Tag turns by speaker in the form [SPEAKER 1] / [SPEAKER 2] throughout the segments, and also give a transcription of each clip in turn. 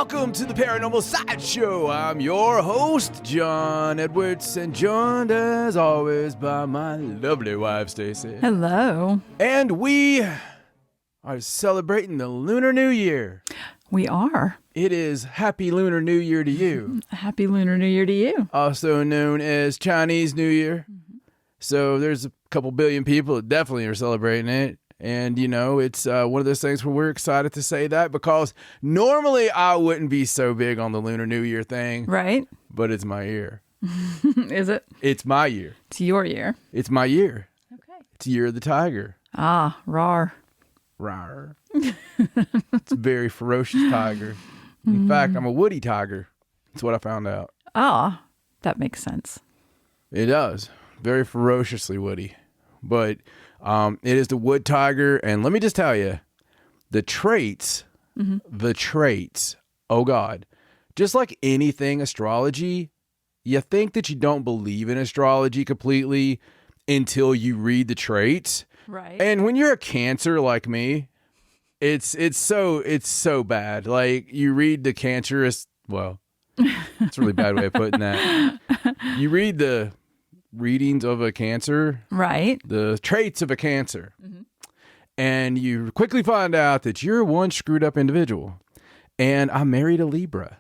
[SPEAKER 1] welcome to the Paranormal Sideshow. I'm your host, John Edwards, and joined as always by my lovely wife, Stacey.
[SPEAKER 2] Hello.
[SPEAKER 1] And we are celebrating the Lunar New Year.
[SPEAKER 2] We are.
[SPEAKER 1] It is Happy Lunar New Year to you.
[SPEAKER 2] Happy Lunar New Year to you.
[SPEAKER 1] Also known as Chinese New Year. So there's a couple billion people that definitely are celebrating it. And, you know, it's one of those things where we're excited to say that because normally I wouldn't be so big on the Lunar New Year thing.
[SPEAKER 2] Right.
[SPEAKER 1] But it's my year.
[SPEAKER 2] Is it?
[SPEAKER 1] It's my year.
[SPEAKER 2] It's your year.
[SPEAKER 1] It's my year.
[SPEAKER 2] Okay.
[SPEAKER 1] It's Year of the Tiger.
[SPEAKER 2] Ah, rawr.
[SPEAKER 1] Rawr. It's a very ferocious tiger. In fact, I'm a woody tiger. That's what I found out.
[SPEAKER 2] Ah, that makes sense.
[SPEAKER 1] It does. Very ferociously woody. But it is the wood tiger. And let me just tell you, the traits, oh God, just like anything astrology, you think that you don't believe in astrology completely until you read the traits.
[SPEAKER 2] Right.
[SPEAKER 1] And when you're a Cancer like me, it's so bad. Like you read the cancerous, well, it's a really bad way of putting that. You read the readings of a Cancer,
[SPEAKER 2] right?
[SPEAKER 1] The traits of a Cancer, and you quickly find out that you're one screwed up individual. And I married a Libra.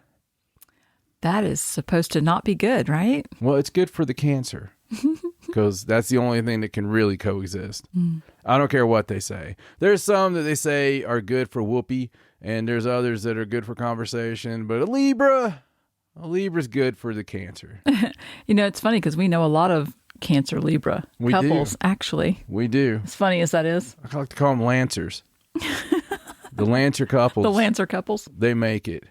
[SPEAKER 2] That is supposed to not be good, right?
[SPEAKER 1] Well, it's good for the Cancer because that's the only thing that can really coexist. I don't care what they say. There's some that they say are good for whoopee, and there's others that are good for conversation. But a Libra's good for the Cancer.
[SPEAKER 2] You know, it's funny because we know a lot of Cancer Libra couples, actually.
[SPEAKER 1] We do.
[SPEAKER 2] As funny as that is.
[SPEAKER 1] I like to call them Lancers. The Lancer couples.
[SPEAKER 2] The Lancer couples.
[SPEAKER 1] They make it.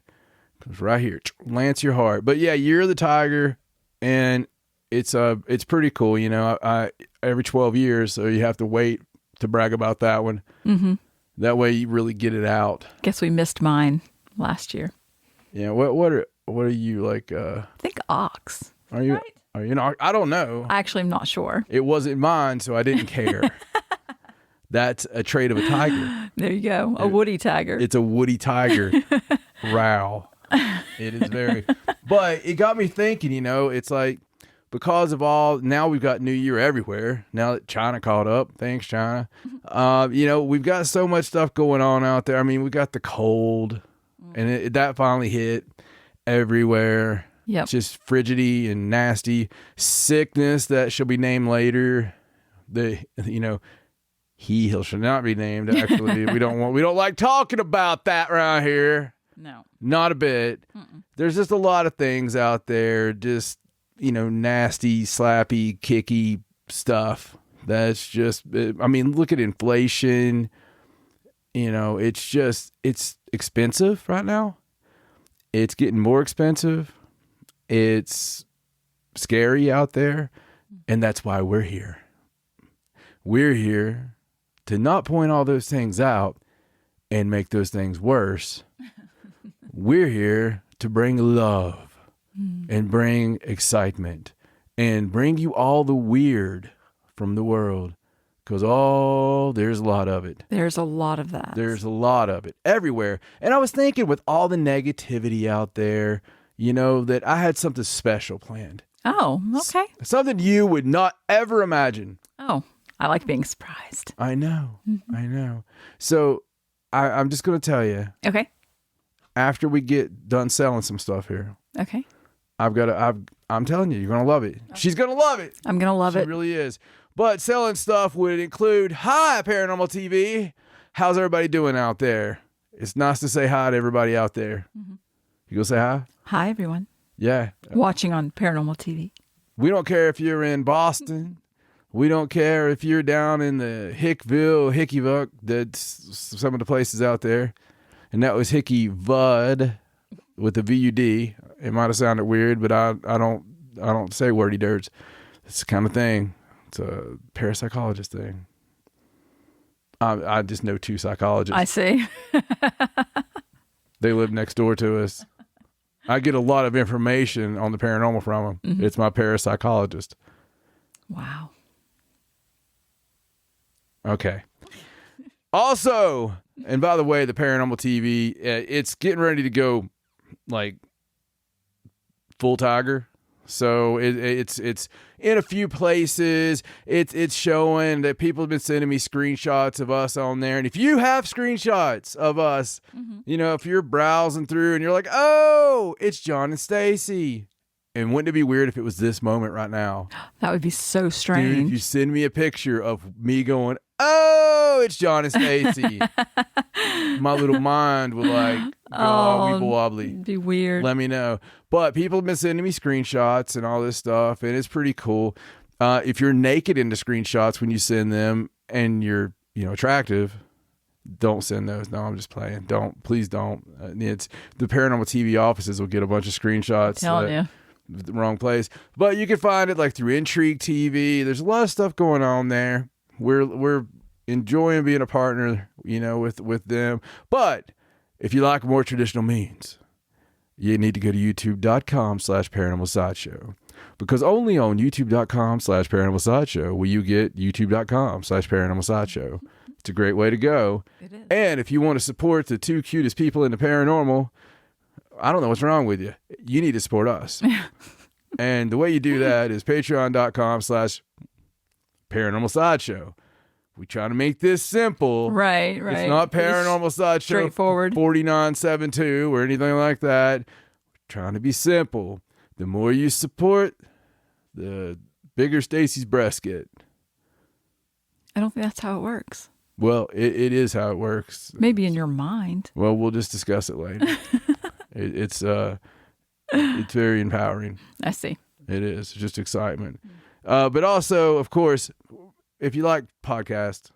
[SPEAKER 1] Comes right here. Lance your heart. But yeah, Year of the Tiger, and it's pretty cool. You know, I every 12 years, so you have to wait to brag about that one. That way you really get it out.
[SPEAKER 2] Guess we missed mine last year.
[SPEAKER 1] Yeah. What are you like?
[SPEAKER 2] I think ox.
[SPEAKER 1] Are you?
[SPEAKER 2] Right?
[SPEAKER 1] Are you? I don't know.
[SPEAKER 2] I actually am not sure.
[SPEAKER 1] It wasn't mine, so I didn't care. That's a trait of a tiger.
[SPEAKER 2] There you go. A woody tiger.
[SPEAKER 1] It's a woody tiger. Wow. It is very. But it got me thinking, you know, it's like because of all, now we've got New Year everywhere. Now that China caught up. Thanks, China. You know, we've got so much stuff going on out there. I mean, we got the cold and that finally hit everywhere.
[SPEAKER 2] Yep.
[SPEAKER 1] Just frigidity and nasty sickness that shall be named later. He shall not be named. Actually, we don't like talking about that around here.
[SPEAKER 2] No,
[SPEAKER 1] not a bit. There's just a lot of things out there, just, you know, nasty, slappy, kicky stuff. That's just, I mean, look at inflation. You know, it's expensive right now. It's getting more expensive. It's scary out there. And that's why we're here. We're here to not point all those things out and make those things worse. We're here to bring love and bring excitement and bring you all the weird from the world. Because, there's a lot of it.
[SPEAKER 2] There's a lot of that.
[SPEAKER 1] There's a lot of it everywhere. And I was thinking with all the negativity out there, you know, that I had something special planned.
[SPEAKER 2] Oh, okay.
[SPEAKER 1] Something you would not ever imagine.
[SPEAKER 2] Oh, I like being surprised.
[SPEAKER 1] I know. I know. So I'm just going to tell you.
[SPEAKER 2] Okay.
[SPEAKER 1] After we get done selling some stuff here.
[SPEAKER 2] Okay.
[SPEAKER 1] I'm telling you, you're going to love it. Okay. She's going to love it.
[SPEAKER 2] I'm going to love it.
[SPEAKER 1] She really is. But selling stuff would include, hi, Paranormal TV. How's everybody doing out there? It's nice to say hi to everybody out there. You go say hi?
[SPEAKER 2] Hi, everyone.
[SPEAKER 1] Yeah.
[SPEAKER 2] Watching on Paranormal TV.
[SPEAKER 1] We don't care if you're in Boston. We don't care if you're down in the Hickeyville. That's some of the places out there. And that was Hickeyvud with the VUD. It might have sounded weird, but I don't say wordy dirts. It's the kind of thing. It's a parapsychologist thing. I just know two psychologists.
[SPEAKER 2] I see.
[SPEAKER 1] They live next door to us. I get a lot of information on the paranormal from them. It's my parapsychologist.
[SPEAKER 2] Wow.
[SPEAKER 1] Okay. Also, and by the way, the Paranormal TV, it's getting ready to go like full tiger. So it's in a few places. It's showing that people have been sending me screenshots of us on there. And if you have screenshots of us, if you're browsing through and you're like, oh, it's John and Stacey. And wouldn't it be weird if it was this moment right now?
[SPEAKER 2] That would be so strange.
[SPEAKER 1] Dude, if you send me a picture of me going, oh, it's John and Stacey, my little mind would like go all weeble wobbly.
[SPEAKER 2] It'd be weird.
[SPEAKER 1] Let me know. But people have been sending me screenshots and all this stuff, and it's pretty cool. If you're naked in the screenshots when you send them and you're, attractive, don't send those. No, I'm just playing. Please don't. It's the Paranormal TV offices will get a bunch of screenshots.
[SPEAKER 2] Telling you.
[SPEAKER 1] The wrong place. But you can find it like through Intrigue TV. There's a lot of stuff going on there. We're enjoying being a partner, with them. But if you like more traditional means, you need to go to youtube.com/Paranormal Sideshow, because only on youtube.com/Paranormal Sideshow will you get youtube.com/Paranormal Sideshow. It's a great way to go.
[SPEAKER 2] It is.
[SPEAKER 1] And if you want to support the two cutest people in the paranormal, I don't know what's wrong with you. You need to support us. And the way you do that is patreon.com/Paranormal Sideshow. We try to make this simple.
[SPEAKER 2] Right.
[SPEAKER 1] It's not Paranormal Sideshow
[SPEAKER 2] straightforward
[SPEAKER 1] 4972 or anything like that. We're trying to be simple. The more you support, the bigger Stacey's breasts get.
[SPEAKER 2] I don't think that's how it works.
[SPEAKER 1] Well, it is how it works.
[SPEAKER 2] Maybe in your mind.
[SPEAKER 1] Well, we'll just discuss it later. It's very empowering.
[SPEAKER 2] I see.
[SPEAKER 1] It is. It's just excitement. But also, of course, if you like podcasts,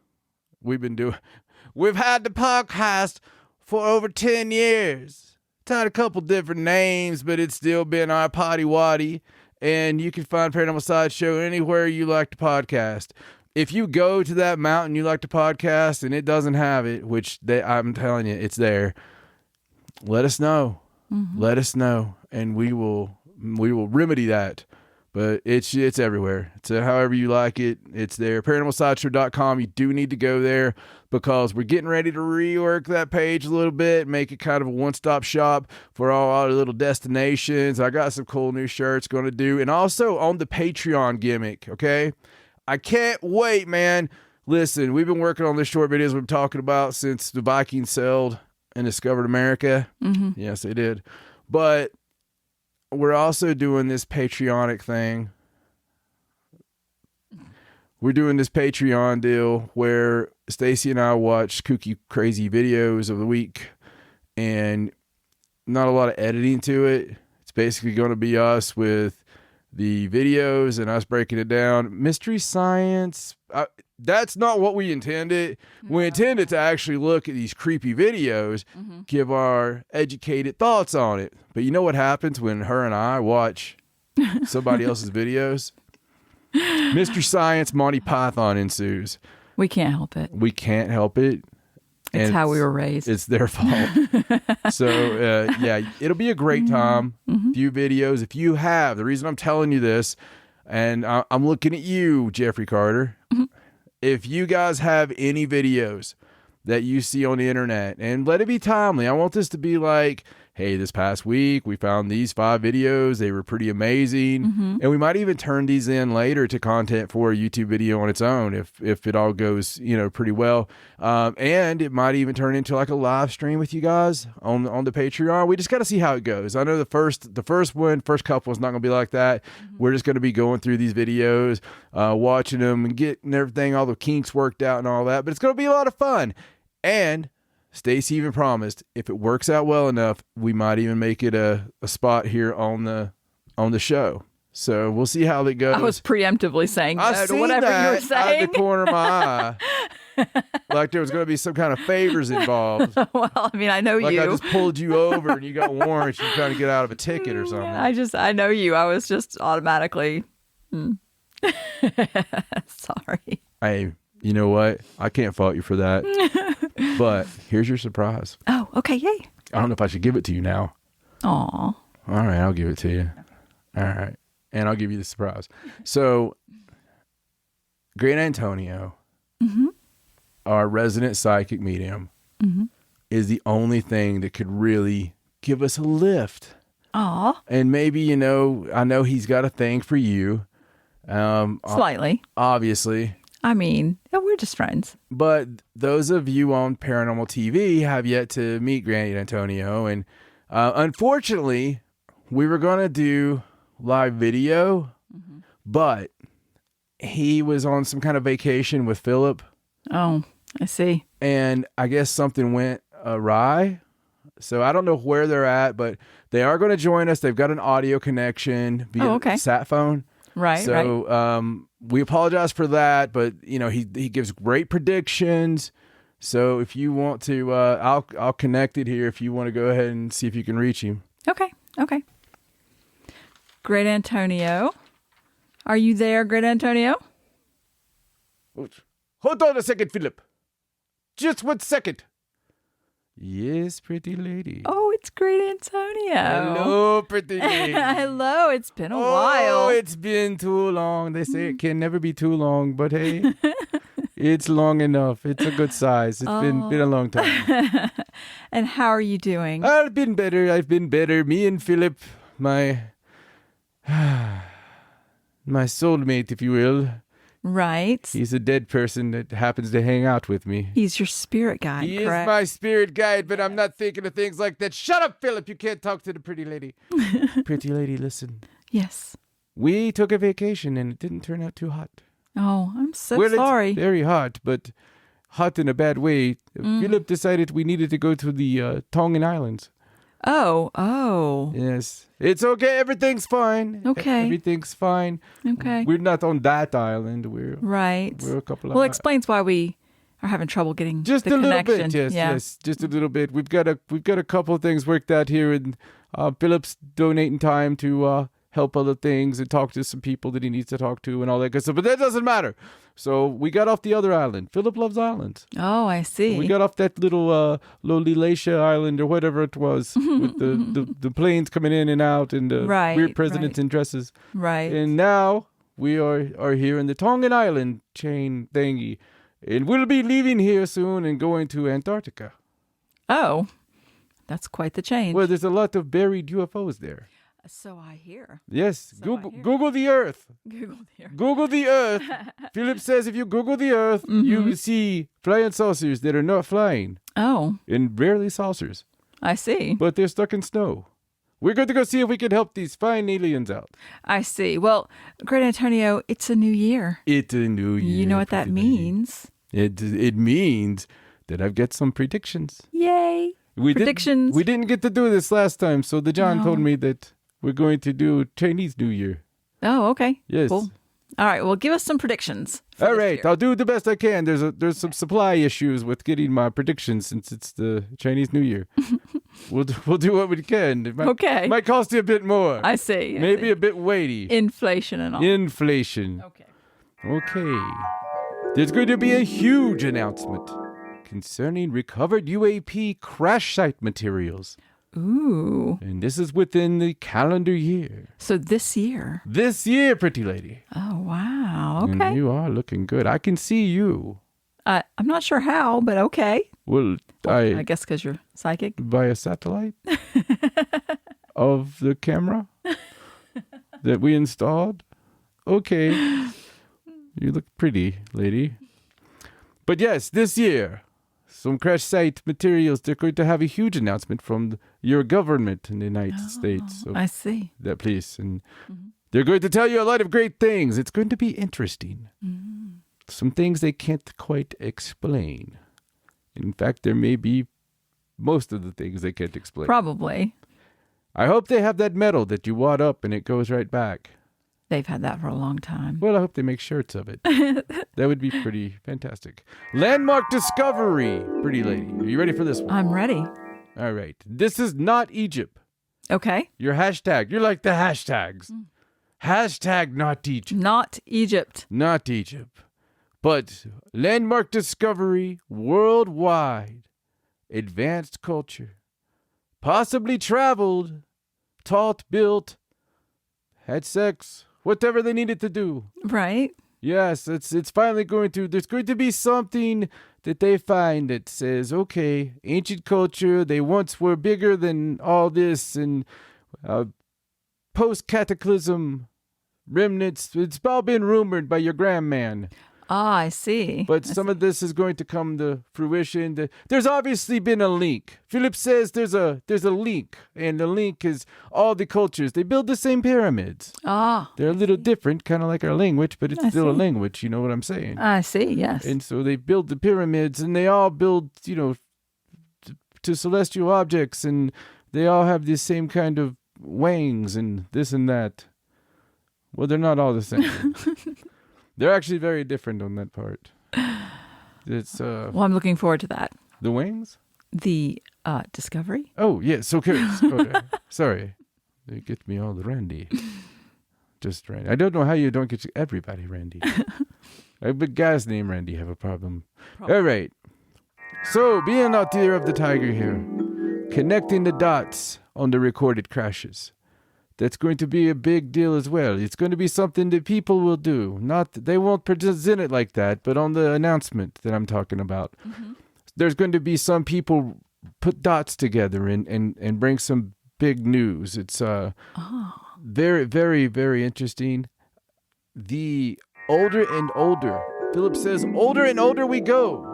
[SPEAKER 1] we've had the podcast for over 10 years. It's had a couple different names, but it's still been our potty waddy. And you can find Paranormal Sideshow anywhere you like to podcast. If you go to that mountain you like to podcast and it doesn't have it, which I'm telling you, it's there, let us know. Let us know, and we will remedy that. But it's everywhere. So however you like it, it's there. ParanormalSideshow.com. You do need to go there because we're getting ready to rework that page a little bit, make it kind of a one-stop shop for all our little destinations. I got some cool new shirts going to do, and also on the Patreon gimmick, okay? I can't wait, man. Listen, we've been working on this short videos we've been talking about since the Vikings sailed and discovered America. Yes, they did. But we're also doing this Patreonic thing. We're doing this Patreon deal where Stacey and I watch kooky, crazy videos of the week and not a lot of editing to it. It's basically going to be us with the videos and us breaking it down. Mystery science, that's not what we intended. No. We intended to actually look at these creepy videos, give our educated thoughts on it. But you know what happens when her and I watch somebody else's videos? Mystery science, Monty Python ensues.
[SPEAKER 2] We can't help it.
[SPEAKER 1] We can't help it.
[SPEAKER 2] It's how we were raised.
[SPEAKER 1] It's their fault. So, yeah, it'll be a great time. Few videos. If you have, the reason I'm telling you this, and I'm looking at you, Jeffrey Carter. If you guys have any videos that you see on the internet, and let it be timely. I want this to be like, hey, this past week we found these 5 videos. They were pretty amazing. And we might even turn these in later to content for a YouTube video on its own if it all goes, pretty well. And it might even turn into like a live stream with you guys on the Patreon. We just got to see how it goes. I know the first couple is not going to be like that. We're just going to be going through these videos, watching them and getting everything, all the kinks worked out and all that. But it's going to be a lot of fun. And Stacey even promised if it works out well enough, we might even make it a spot here on the show. So we'll see how that goes.
[SPEAKER 2] I was preemptively saying no to whatever you were saying.
[SPEAKER 1] Out of the corner of my eye. Like there was going to be some kind of favors involved.
[SPEAKER 2] Well, I mean, I know
[SPEAKER 1] like
[SPEAKER 2] you.
[SPEAKER 1] I just pulled you over and you got warrants. You're trying to get out of a ticket or something.
[SPEAKER 2] I know you. I was just automatically. Sorry.
[SPEAKER 1] Hey, you know what? I can't fault you for that. But here's your surprise.
[SPEAKER 2] Oh, okay. Yay.
[SPEAKER 1] I don't know if I should give it to you now.
[SPEAKER 2] Aw.
[SPEAKER 1] All right, I'll give it to you. All right. And I'll give you the surprise. So, Great Antonio, our resident psychic medium, is the only thing that could really give us a lift.
[SPEAKER 2] Aw.
[SPEAKER 1] And maybe, I know he's got a thing for you.
[SPEAKER 2] Slightly.
[SPEAKER 1] Obviously.
[SPEAKER 2] I mean, we're just friends.
[SPEAKER 1] But those of you on Paranormal TV have yet to meet Granny Antonio. And unfortunately, we were going to do live video, but he was on some kind of vacation with Philip.
[SPEAKER 2] Oh, I see.
[SPEAKER 1] And I guess something went awry. So I don't know where they're at, but they are going to join us. They've got an audio connection via sat phone.
[SPEAKER 2] Right.
[SPEAKER 1] So we apologize for that, but he gives great predictions. So if you want to, I'll connect it here if you want to go ahead and see if you can reach him.
[SPEAKER 2] Okay. Great Antonio. Are you there, Great Antonio?
[SPEAKER 1] Hold on a second, Philip. Just 1 second. Yes, pretty lady.
[SPEAKER 2] Oh, it's Great Antonio.
[SPEAKER 1] Hello, pretty lady.
[SPEAKER 2] Hello, it's been a while.
[SPEAKER 1] Oh, it's been too long. They say it can never be too long, but hey, it's long enough. It's a good size. It's been a long time.
[SPEAKER 2] And how are you doing?
[SPEAKER 1] I've been better. Me and Philip, my soulmate, if you will.
[SPEAKER 2] Right.
[SPEAKER 1] He's a dead person that happens to hang out with me.
[SPEAKER 2] He's your spirit guide,
[SPEAKER 1] He
[SPEAKER 2] correct?
[SPEAKER 1] is my spirit guide, but I'm not thinking of things like that. Shut up, Philip. You can't talk to the pretty lady. Pretty lady, listen.
[SPEAKER 2] Yes.
[SPEAKER 1] We took a vacation and it didn't turn out too hot.
[SPEAKER 2] Oh, I'm so sorry.
[SPEAKER 1] It's very hot, but hot in a bad way. Philip decided we needed to go to the Tongan Islands.
[SPEAKER 2] Oh.
[SPEAKER 1] Yes. It's okay. Everything's fine.
[SPEAKER 2] Okay.
[SPEAKER 1] Everything's fine.
[SPEAKER 2] Okay.
[SPEAKER 1] We're not on that island. We're a couple of...
[SPEAKER 2] Well, it explains why we are having trouble getting
[SPEAKER 1] just
[SPEAKER 2] the
[SPEAKER 1] a little
[SPEAKER 2] connection.
[SPEAKER 1] bit. Yes, just a little bit. We've got a couple of things worked out here, and Philip's donating time to help other things and talk to some people that he needs to talk to and all that good stuff. But that doesn't matter. So we got off the other island. Philip loves islands.
[SPEAKER 2] Oh, I see.
[SPEAKER 1] We got off that little Lolilacia island or whatever it was with the planes coming in and out and the weird presidents in dresses.
[SPEAKER 2] Right.
[SPEAKER 1] And now we are here in the Tongan Island chain thingy. And we'll be leaving here soon and going to Antarctica.
[SPEAKER 2] Oh, that's quite the change.
[SPEAKER 1] Well, there's a lot of buried UFOs there.
[SPEAKER 2] So I hear.
[SPEAKER 1] Yes. Google the Earth. Google the Earth. Philip says if you Google the Earth, you will see flying saucers that are not flying.
[SPEAKER 2] Oh.
[SPEAKER 1] And rarely saucers.
[SPEAKER 2] I see.
[SPEAKER 1] But they're stuck in snow. We're going to go see if we can help these fine aliens out.
[SPEAKER 2] I see. Well, Great Antonio, it's a new year.
[SPEAKER 1] It's a new year.
[SPEAKER 2] You know what that means?
[SPEAKER 1] It means that I've got some predictions.
[SPEAKER 2] Yay. Predictions.
[SPEAKER 1] We didn't get to do this last time, so the John told me that we're going to do Chinese New Year.
[SPEAKER 2] Oh, okay.
[SPEAKER 1] Yes.
[SPEAKER 2] Cool. All right. Well, give us some predictions.
[SPEAKER 1] All right. I'll do the best I can. There's some supply issues with getting my predictions since it's the Chinese New Year. We'll do what we can. It might cost you a bit more.
[SPEAKER 2] I see.
[SPEAKER 1] Maybe a bit weighty.
[SPEAKER 2] Inflation and all.
[SPEAKER 1] Inflation. Okay. There's going to be a huge announcement concerning recovered UAP crash site materials.
[SPEAKER 2] Ooh.
[SPEAKER 1] And this is within the calendar year.
[SPEAKER 2] So this year?
[SPEAKER 1] This year, pretty lady.
[SPEAKER 2] Oh, wow. Okay.
[SPEAKER 1] And you are looking good. I can see you.
[SPEAKER 2] I'm not sure how, but okay.
[SPEAKER 1] Well,
[SPEAKER 2] I guess because you're psychic.
[SPEAKER 1] Via satellite of the camera that we installed. Okay. You look pretty, lady. But yes, this year, some crash site materials, they're going to have a huge announcement from your government in the United States. So
[SPEAKER 2] I see.
[SPEAKER 1] That place. And they're going to tell you a lot of great things. It's going to be interesting. Some things they can't quite explain. In fact, there may be most of the things they can't explain.
[SPEAKER 2] Probably.
[SPEAKER 1] I hope they have that metal that you wad up and it goes right back.
[SPEAKER 2] They've had that for a long time.
[SPEAKER 1] Well, I hope they make shirts of it. That would be pretty fantastic. Landmark discovery, pretty lady. Are you ready for this one?
[SPEAKER 2] I'm ready.
[SPEAKER 1] All right. This is not Egypt.
[SPEAKER 2] Okay.
[SPEAKER 1] Your hashtag. You're like the hashtags. Hashtag not Egypt.
[SPEAKER 2] Not Egypt.
[SPEAKER 1] Not Egypt. But landmark discovery worldwide. Advanced culture. Possibly traveled. Taught, built. Had sex. Whatever they needed to do.
[SPEAKER 2] Right.
[SPEAKER 1] Yes, it's finally there's going to be something that they find that says, okay, ancient culture, they once were bigger than all this, and post-cataclysm remnants, it's all been rumored by your grandman.
[SPEAKER 2] Ah, I see.
[SPEAKER 1] But some of this is going to come to fruition. There's obviously been a link. Philip says there's a link, and the link is all the cultures. They build the same pyramids.
[SPEAKER 2] Ah.
[SPEAKER 1] They're a little different, kind of like our language, but it's still a language. You know what I'm saying?
[SPEAKER 2] I see, yes.
[SPEAKER 1] And so they build the pyramids, and they all build, to celestial objects, and they all have the same kind of wings and this and that. Well, they're not all the same. They're actually very different on that part. It's
[SPEAKER 2] well, I'm looking forward to that.
[SPEAKER 1] The wings?
[SPEAKER 2] The discovery?
[SPEAKER 1] Oh, yeah, so curious. Sorry. You get me all the Randy. Just Randy. I don't know how you don't get everybody Randy. But guys named Randy have a problem. All right. So, being out there of the tiger here, connecting the dots on the recorded crashes. That's going to be a big deal as well. It's going to be something that people will do. They won't present it like that, but on the announcement that I'm talking about, there's going to be some people put dots together and bring some big news. It's very, very, very interesting. The older and older, Philip says, older and older we go.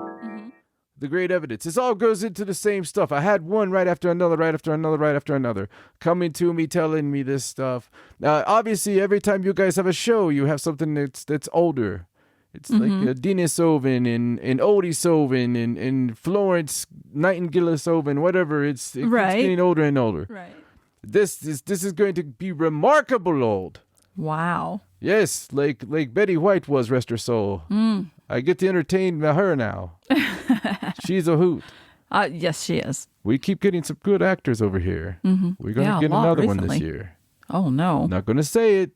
[SPEAKER 1] The great evidence. This all goes into the same stuff. I had one right after another, coming to me, telling me this stuff. Obviously, every time you guys have a show, you have something that's older. It's like Denisovan and Odisovan and Florence Nightingale-Sovan, whatever. It's getting older and older.
[SPEAKER 2] Right.
[SPEAKER 1] This is going to be remarkable old.
[SPEAKER 2] Wow.
[SPEAKER 1] Yes, like Betty White was, rest her soul. I get to entertain her now. She's a hoot.
[SPEAKER 2] Yes, she is.
[SPEAKER 1] We keep getting some good actors over here. We're going to get another one this year.
[SPEAKER 2] Oh, no.
[SPEAKER 1] Not going to say it,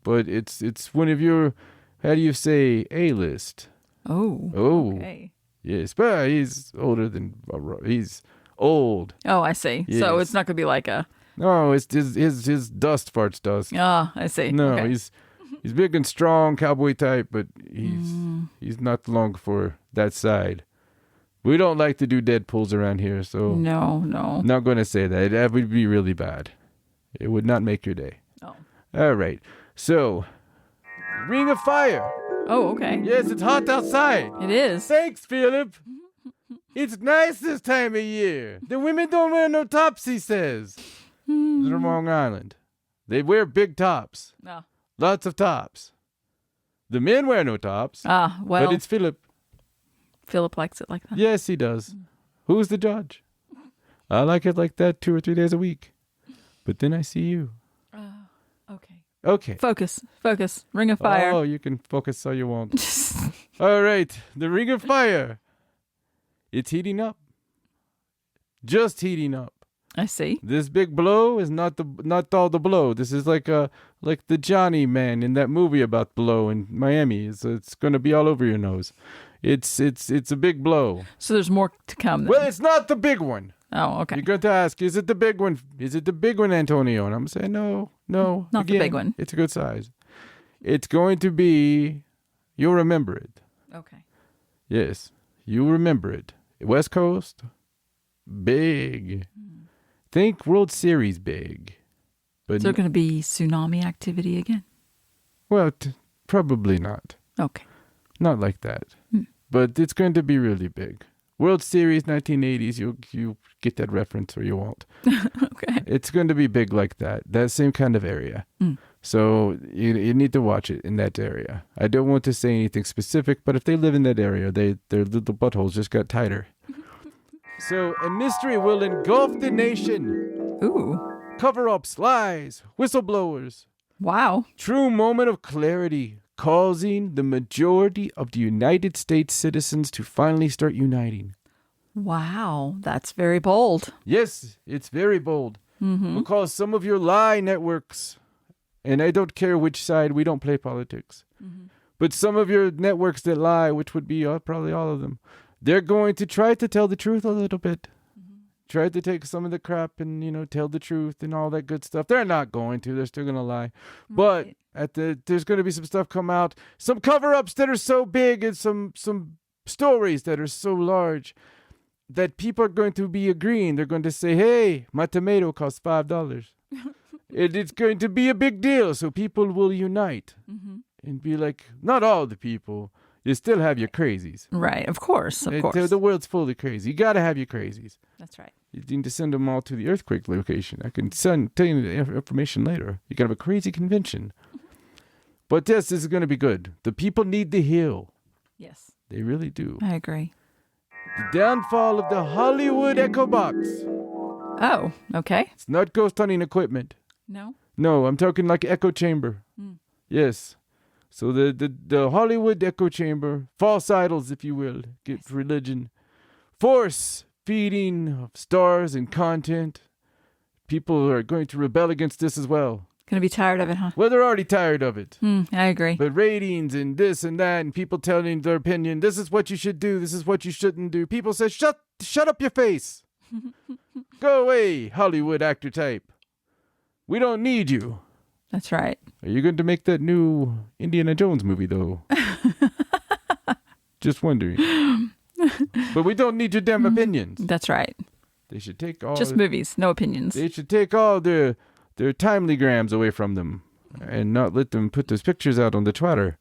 [SPEAKER 1] but it's one of your, how do you say, A-list.
[SPEAKER 2] Oh.
[SPEAKER 1] Okay. Yes, but he's older than, he's old.
[SPEAKER 2] Oh, I see.
[SPEAKER 1] Yes.
[SPEAKER 2] So it's not going to be like a...
[SPEAKER 1] No, it's his dust farts dust.
[SPEAKER 2] Ah, I see.
[SPEAKER 1] No,
[SPEAKER 2] okay.
[SPEAKER 1] He's big and strong, cowboy type, but he's not long for that side. We don't like to do dead pulls around here, so
[SPEAKER 2] no.
[SPEAKER 1] Not going to say that. That would be really bad. It would not make your day.
[SPEAKER 2] Oh.
[SPEAKER 1] All right. So, Ring of Fire.
[SPEAKER 2] Oh, okay.
[SPEAKER 1] Yes, it's hot outside.
[SPEAKER 2] It is.
[SPEAKER 1] Thanks, Philip. It's nice this time of year. The women don't wear no tops, he says. The Long Island. They wear big tops.
[SPEAKER 2] No.
[SPEAKER 1] Lots of tops. The men wear no tops.
[SPEAKER 2] Ah, well.
[SPEAKER 1] But it's Philip.
[SPEAKER 2] Philip likes it like that.
[SPEAKER 1] Yes, he does. Who's the judge? I like it like that 2 or 3 days a week. But then I see you.
[SPEAKER 2] Okay.
[SPEAKER 1] Okay.
[SPEAKER 2] Focus. Ring of Fire.
[SPEAKER 1] Oh, you can focus all you want. All right. The Ring of Fire. It's heating up. Just heating up.
[SPEAKER 2] I see.
[SPEAKER 1] This big blow is not all the blow. This is like the Johnny man in that movie about blow in Miami. It's going to be all over your nose. It's a big blow.
[SPEAKER 2] So there's more to come then.
[SPEAKER 1] Well, it's not the big one.
[SPEAKER 2] Oh, okay.
[SPEAKER 1] You're going to ask, is it the big one? Is it the big one, Antonio? And I'm saying, no.
[SPEAKER 2] Not the big one.
[SPEAKER 1] It's a good size. It's going to be, you'll remember it.
[SPEAKER 2] Okay.
[SPEAKER 1] Yes, you'll remember it. West Coast, big. Think World Series big. But
[SPEAKER 2] is there going to be tsunami activity again?
[SPEAKER 1] Well, probably not.
[SPEAKER 2] Okay.
[SPEAKER 1] Not like that. But it's going to be really big. World Series 1980s, you get that reference or you won't.
[SPEAKER 2] Okay.
[SPEAKER 1] It's going to be big like that. That same kind of area. So you need to watch it in that area. I don't want to say anything specific, but if they live in that area, their little buttholes just got tighter. So a mystery will engulf the nation.
[SPEAKER 2] Ooh.
[SPEAKER 1] Cover-ups, lies, whistleblowers.
[SPEAKER 2] Wow.
[SPEAKER 1] True moment of clarity, causing the majority of the United States citizens to finally start uniting.
[SPEAKER 2] Wow, that's very bold.
[SPEAKER 1] Yes, it's very bold. Because some of your lie networks, and I don't care which side, we don't play politics, but some of your networks that lie, which would be probably all of them, they're going to try to tell the truth a little bit. tried to take some of the crap and, tell the truth and all that good stuff. They're not going to. They're still going to lie. But there's going to be some stuff come out. Some cover-ups that are so big and some stories that are so large that people are going to be agreeing. They're going to say, hey, my tomato costs $5. It's going to be a big deal. So people will unite and be like, not all the people. You still have your crazies.
[SPEAKER 2] Right, of course.
[SPEAKER 1] The world's full of crazy. You got to have your crazies.
[SPEAKER 2] That's right.
[SPEAKER 1] You need to send them all to the earthquake location. I can tell you the information later. You got to have a crazy convention. But yes, this is going to be good. The people need to heal.
[SPEAKER 2] Yes.
[SPEAKER 1] They really do.
[SPEAKER 2] I agree.
[SPEAKER 1] The downfall of the Hollywood Echo Box.
[SPEAKER 2] Oh, okay.
[SPEAKER 1] It's not ghost hunting equipment.
[SPEAKER 2] No?
[SPEAKER 1] No, I'm talking like echo chamber. Yes. So the Hollywood echo chamber, false idols, if you will, get religion, force feeding of stars and content. People are going to rebel against this as well.
[SPEAKER 2] Going to be tired of it, huh?
[SPEAKER 1] Well, they're already tired of it.
[SPEAKER 2] I agree.
[SPEAKER 1] But ratings and this and that, and people telling their opinion. This is what you should do. This is what you shouldn't do. People say, shut up your face. Go away, Hollywood actor type. We don't need you.
[SPEAKER 2] That's right.
[SPEAKER 1] Are you going to make that new Indiana Jones movie, though? Just wondering. But we don't need your damn opinions.
[SPEAKER 2] That's right.
[SPEAKER 1] They should take all...
[SPEAKER 2] Just movies, no opinions.
[SPEAKER 1] They should take all their timely grams away from them and not let them put those pictures out on the Twitter.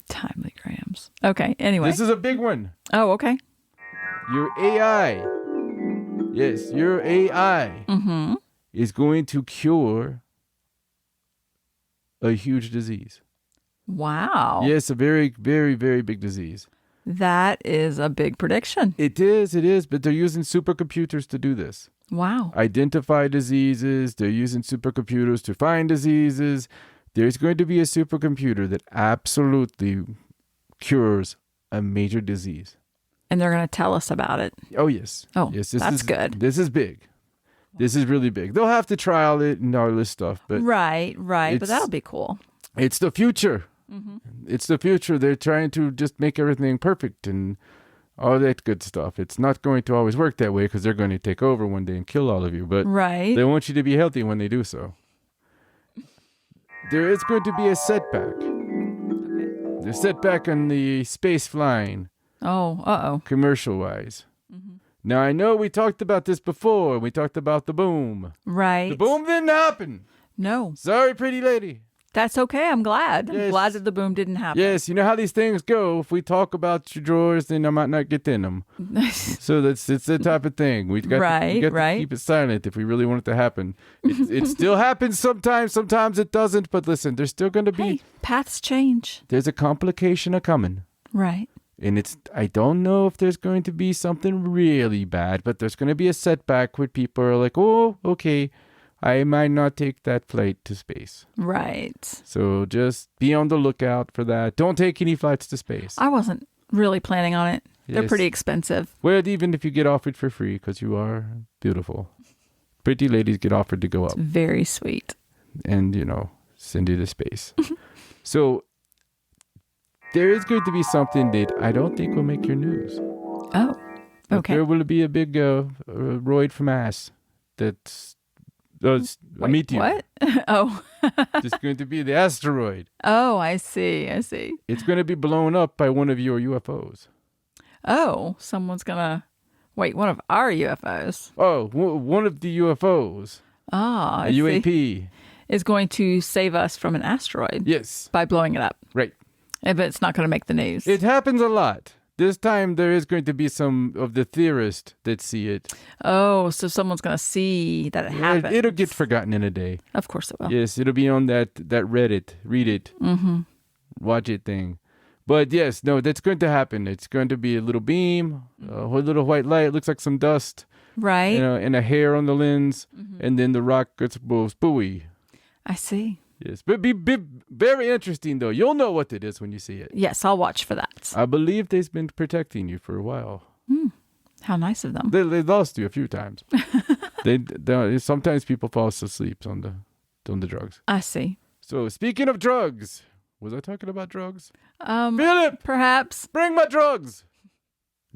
[SPEAKER 2] Timely grams. Okay, anyway.
[SPEAKER 1] This is a big one.
[SPEAKER 2] Oh, okay.
[SPEAKER 1] Your AI. Yes, your AI is going to cure a huge disease.
[SPEAKER 2] Wow.
[SPEAKER 1] Yes, a very, very, very big disease.
[SPEAKER 2] That is a big prediction.
[SPEAKER 1] It is, but they're using supercomputers to do this.
[SPEAKER 2] Wow.
[SPEAKER 1] Identify diseases. They're using supercomputers to find diseases. There's going to be a supercomputer that absolutely cures a major disease.
[SPEAKER 2] And they're going to tell us about it.
[SPEAKER 1] Oh, yes.
[SPEAKER 2] Oh,
[SPEAKER 1] yes,
[SPEAKER 2] that's good.
[SPEAKER 1] This is big. This is really big. They'll have to trial it and all this stuff. But
[SPEAKER 2] right. But that'll be cool.
[SPEAKER 1] It's the future. It's the future. They're trying to just make everything perfect and all that good stuff. It's not going to always work that way because they're going to take over one day and kill all of you. But they want you to be healthy when they do so. There is going to be a setback. Okay. The setback on the space flying.
[SPEAKER 2] Oh, uh-oh.
[SPEAKER 1] Commercial-wise. Now, I know we talked about this before. We talked about the boom.
[SPEAKER 2] Right.
[SPEAKER 1] The boom didn't happen.
[SPEAKER 2] No.
[SPEAKER 1] Sorry, pretty lady.
[SPEAKER 2] That's okay. I'm glad.
[SPEAKER 1] Yes.
[SPEAKER 2] I'm glad that the boom didn't happen.
[SPEAKER 1] Yes, you know how these things go. If we talk about your drawers, then I might not get in them. So it's the type of thing. We got to keep it silent if we really want it to happen. It still happens sometimes. Sometimes it doesn't. But listen, there's still going to be...
[SPEAKER 2] Hey, paths change.
[SPEAKER 1] There's a complication a-coming.
[SPEAKER 2] Right.
[SPEAKER 1] And I don't know if there's going to be something really bad, but there's going to be a setback where people are like, oh, okay, I might not take that flight to space.
[SPEAKER 2] Right.
[SPEAKER 1] So just be on the lookout for that. Don't take any flights to space.
[SPEAKER 2] I wasn't really planning on it. They're pretty expensive.
[SPEAKER 1] Well, even if you get offered for free, because you are beautiful. Pretty ladies get offered to go up.
[SPEAKER 2] It's very sweet.
[SPEAKER 1] And, send you to space. So... there is going to be something that I don't think will make your news.
[SPEAKER 2] Oh, okay.
[SPEAKER 1] There will be a big roid from ass that's a meteor.
[SPEAKER 2] What? Oh.
[SPEAKER 1] It's going to be the asteroid.
[SPEAKER 2] Oh, I see.
[SPEAKER 1] It's going to be blown up by one of your UFOs.
[SPEAKER 2] Oh, someone's going to... Wait, one of our UFOs?
[SPEAKER 1] Oh, one of the UFOs.
[SPEAKER 2] Ah,
[SPEAKER 1] a UAP.
[SPEAKER 2] Is going to save us from an asteroid.
[SPEAKER 1] Yes.
[SPEAKER 2] By blowing it up.
[SPEAKER 1] Right.
[SPEAKER 2] But it's not going to make the news.
[SPEAKER 1] It happens a lot. This time there is going to be some of the theorists that see it.
[SPEAKER 2] Oh, so someone's going to see that it happened.
[SPEAKER 1] It'll get forgotten in a day.
[SPEAKER 2] Of course it will.
[SPEAKER 1] Yes, it'll be on that Reddit. Read it. Watch it thing. But yes, no, that's going to happen. It's going to be a little beam, a little white light. It looks like some dust.
[SPEAKER 2] Right.
[SPEAKER 1] And a hair on the lens. And then the rock gets spooey.
[SPEAKER 2] I see.
[SPEAKER 1] Yes, but be very interesting, though. You'll know what it is when you see it.
[SPEAKER 2] Yes, I'll watch for that.
[SPEAKER 1] I believe they've been protecting you for a while.
[SPEAKER 2] How nice of them.
[SPEAKER 1] They lost you a few times. they sometimes people fall asleep on the drugs.
[SPEAKER 2] I see.
[SPEAKER 1] So speaking of drugs, was I talking about drugs?
[SPEAKER 2] Philip, perhaps.
[SPEAKER 1] Bring my drugs.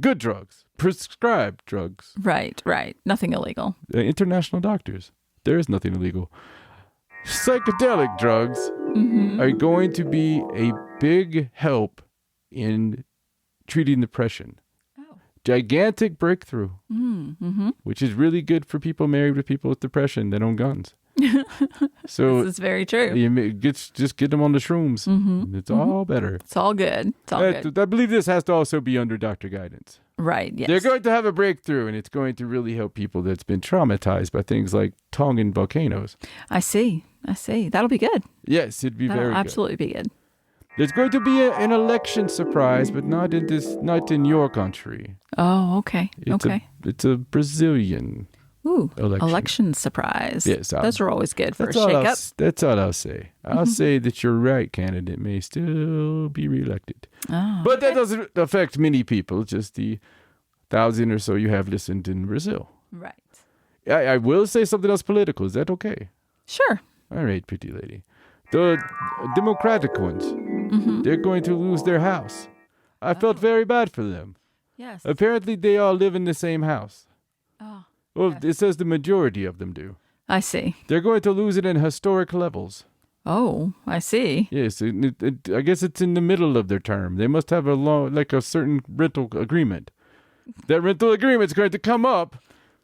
[SPEAKER 1] Good drugs. Prescribed drugs.
[SPEAKER 2] Right. Nothing illegal.
[SPEAKER 1] International doctors. There is nothing illegal. Psychedelic drugs are going to be a big help in treating depression. Gigantic breakthrough, which is really good for people married with people with depression that own guns. So
[SPEAKER 2] this is very true.
[SPEAKER 1] Just get them on the shrooms. It's all better.
[SPEAKER 2] It's all good. Good.
[SPEAKER 1] I believe this has to also be under doctor guidance.
[SPEAKER 2] Right, yes.
[SPEAKER 1] They're going to have a breakthrough, and it's going to really help people that's been traumatized by things like Tongan volcanoes.
[SPEAKER 2] I see. That'll be good.
[SPEAKER 1] Yes, it'd be very good.
[SPEAKER 2] Absolutely be good.
[SPEAKER 1] There's going to be an election surprise, but not in your country.
[SPEAKER 2] Oh, okay.
[SPEAKER 1] It's a Brazilian
[SPEAKER 2] election surprise.
[SPEAKER 1] Yes.
[SPEAKER 2] Those are always good for a shake-up.
[SPEAKER 1] That's all I'll say. I'll say that your right candidate may still be reelected.
[SPEAKER 2] Oh,
[SPEAKER 1] but that doesn't affect many people, just the 1,000 or so you have listened in Brazil.
[SPEAKER 2] Right.
[SPEAKER 1] I will say something else political. Is that okay?
[SPEAKER 2] Sure.
[SPEAKER 1] All right, pretty lady. The Democratic ones, they're going to lose their house. I felt very bad for them.
[SPEAKER 2] Yes.
[SPEAKER 1] Apparently, they all live in the same house.
[SPEAKER 2] Oh.
[SPEAKER 1] Well, it says the majority of them do.
[SPEAKER 2] I see.
[SPEAKER 1] They're going to lose it in historic levels.
[SPEAKER 2] Oh, I see.
[SPEAKER 1] Yes, I guess it's in the middle of their term. They must have a certain rental agreement. That rental agreement's going to come up,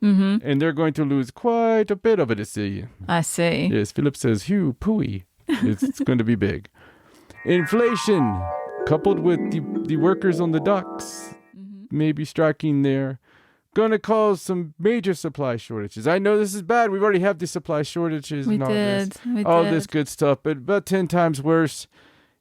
[SPEAKER 1] and they're going to lose quite a bit of it,
[SPEAKER 2] I see.
[SPEAKER 1] Yes, Philip says, "Hugh, pooey." It's going to be big. Inflation, coupled with the workers on the docks, maybe striking there, going to cause some major supply shortages. I know this is bad. We already have the supply shortages and all this good stuff, but about 10 times worse.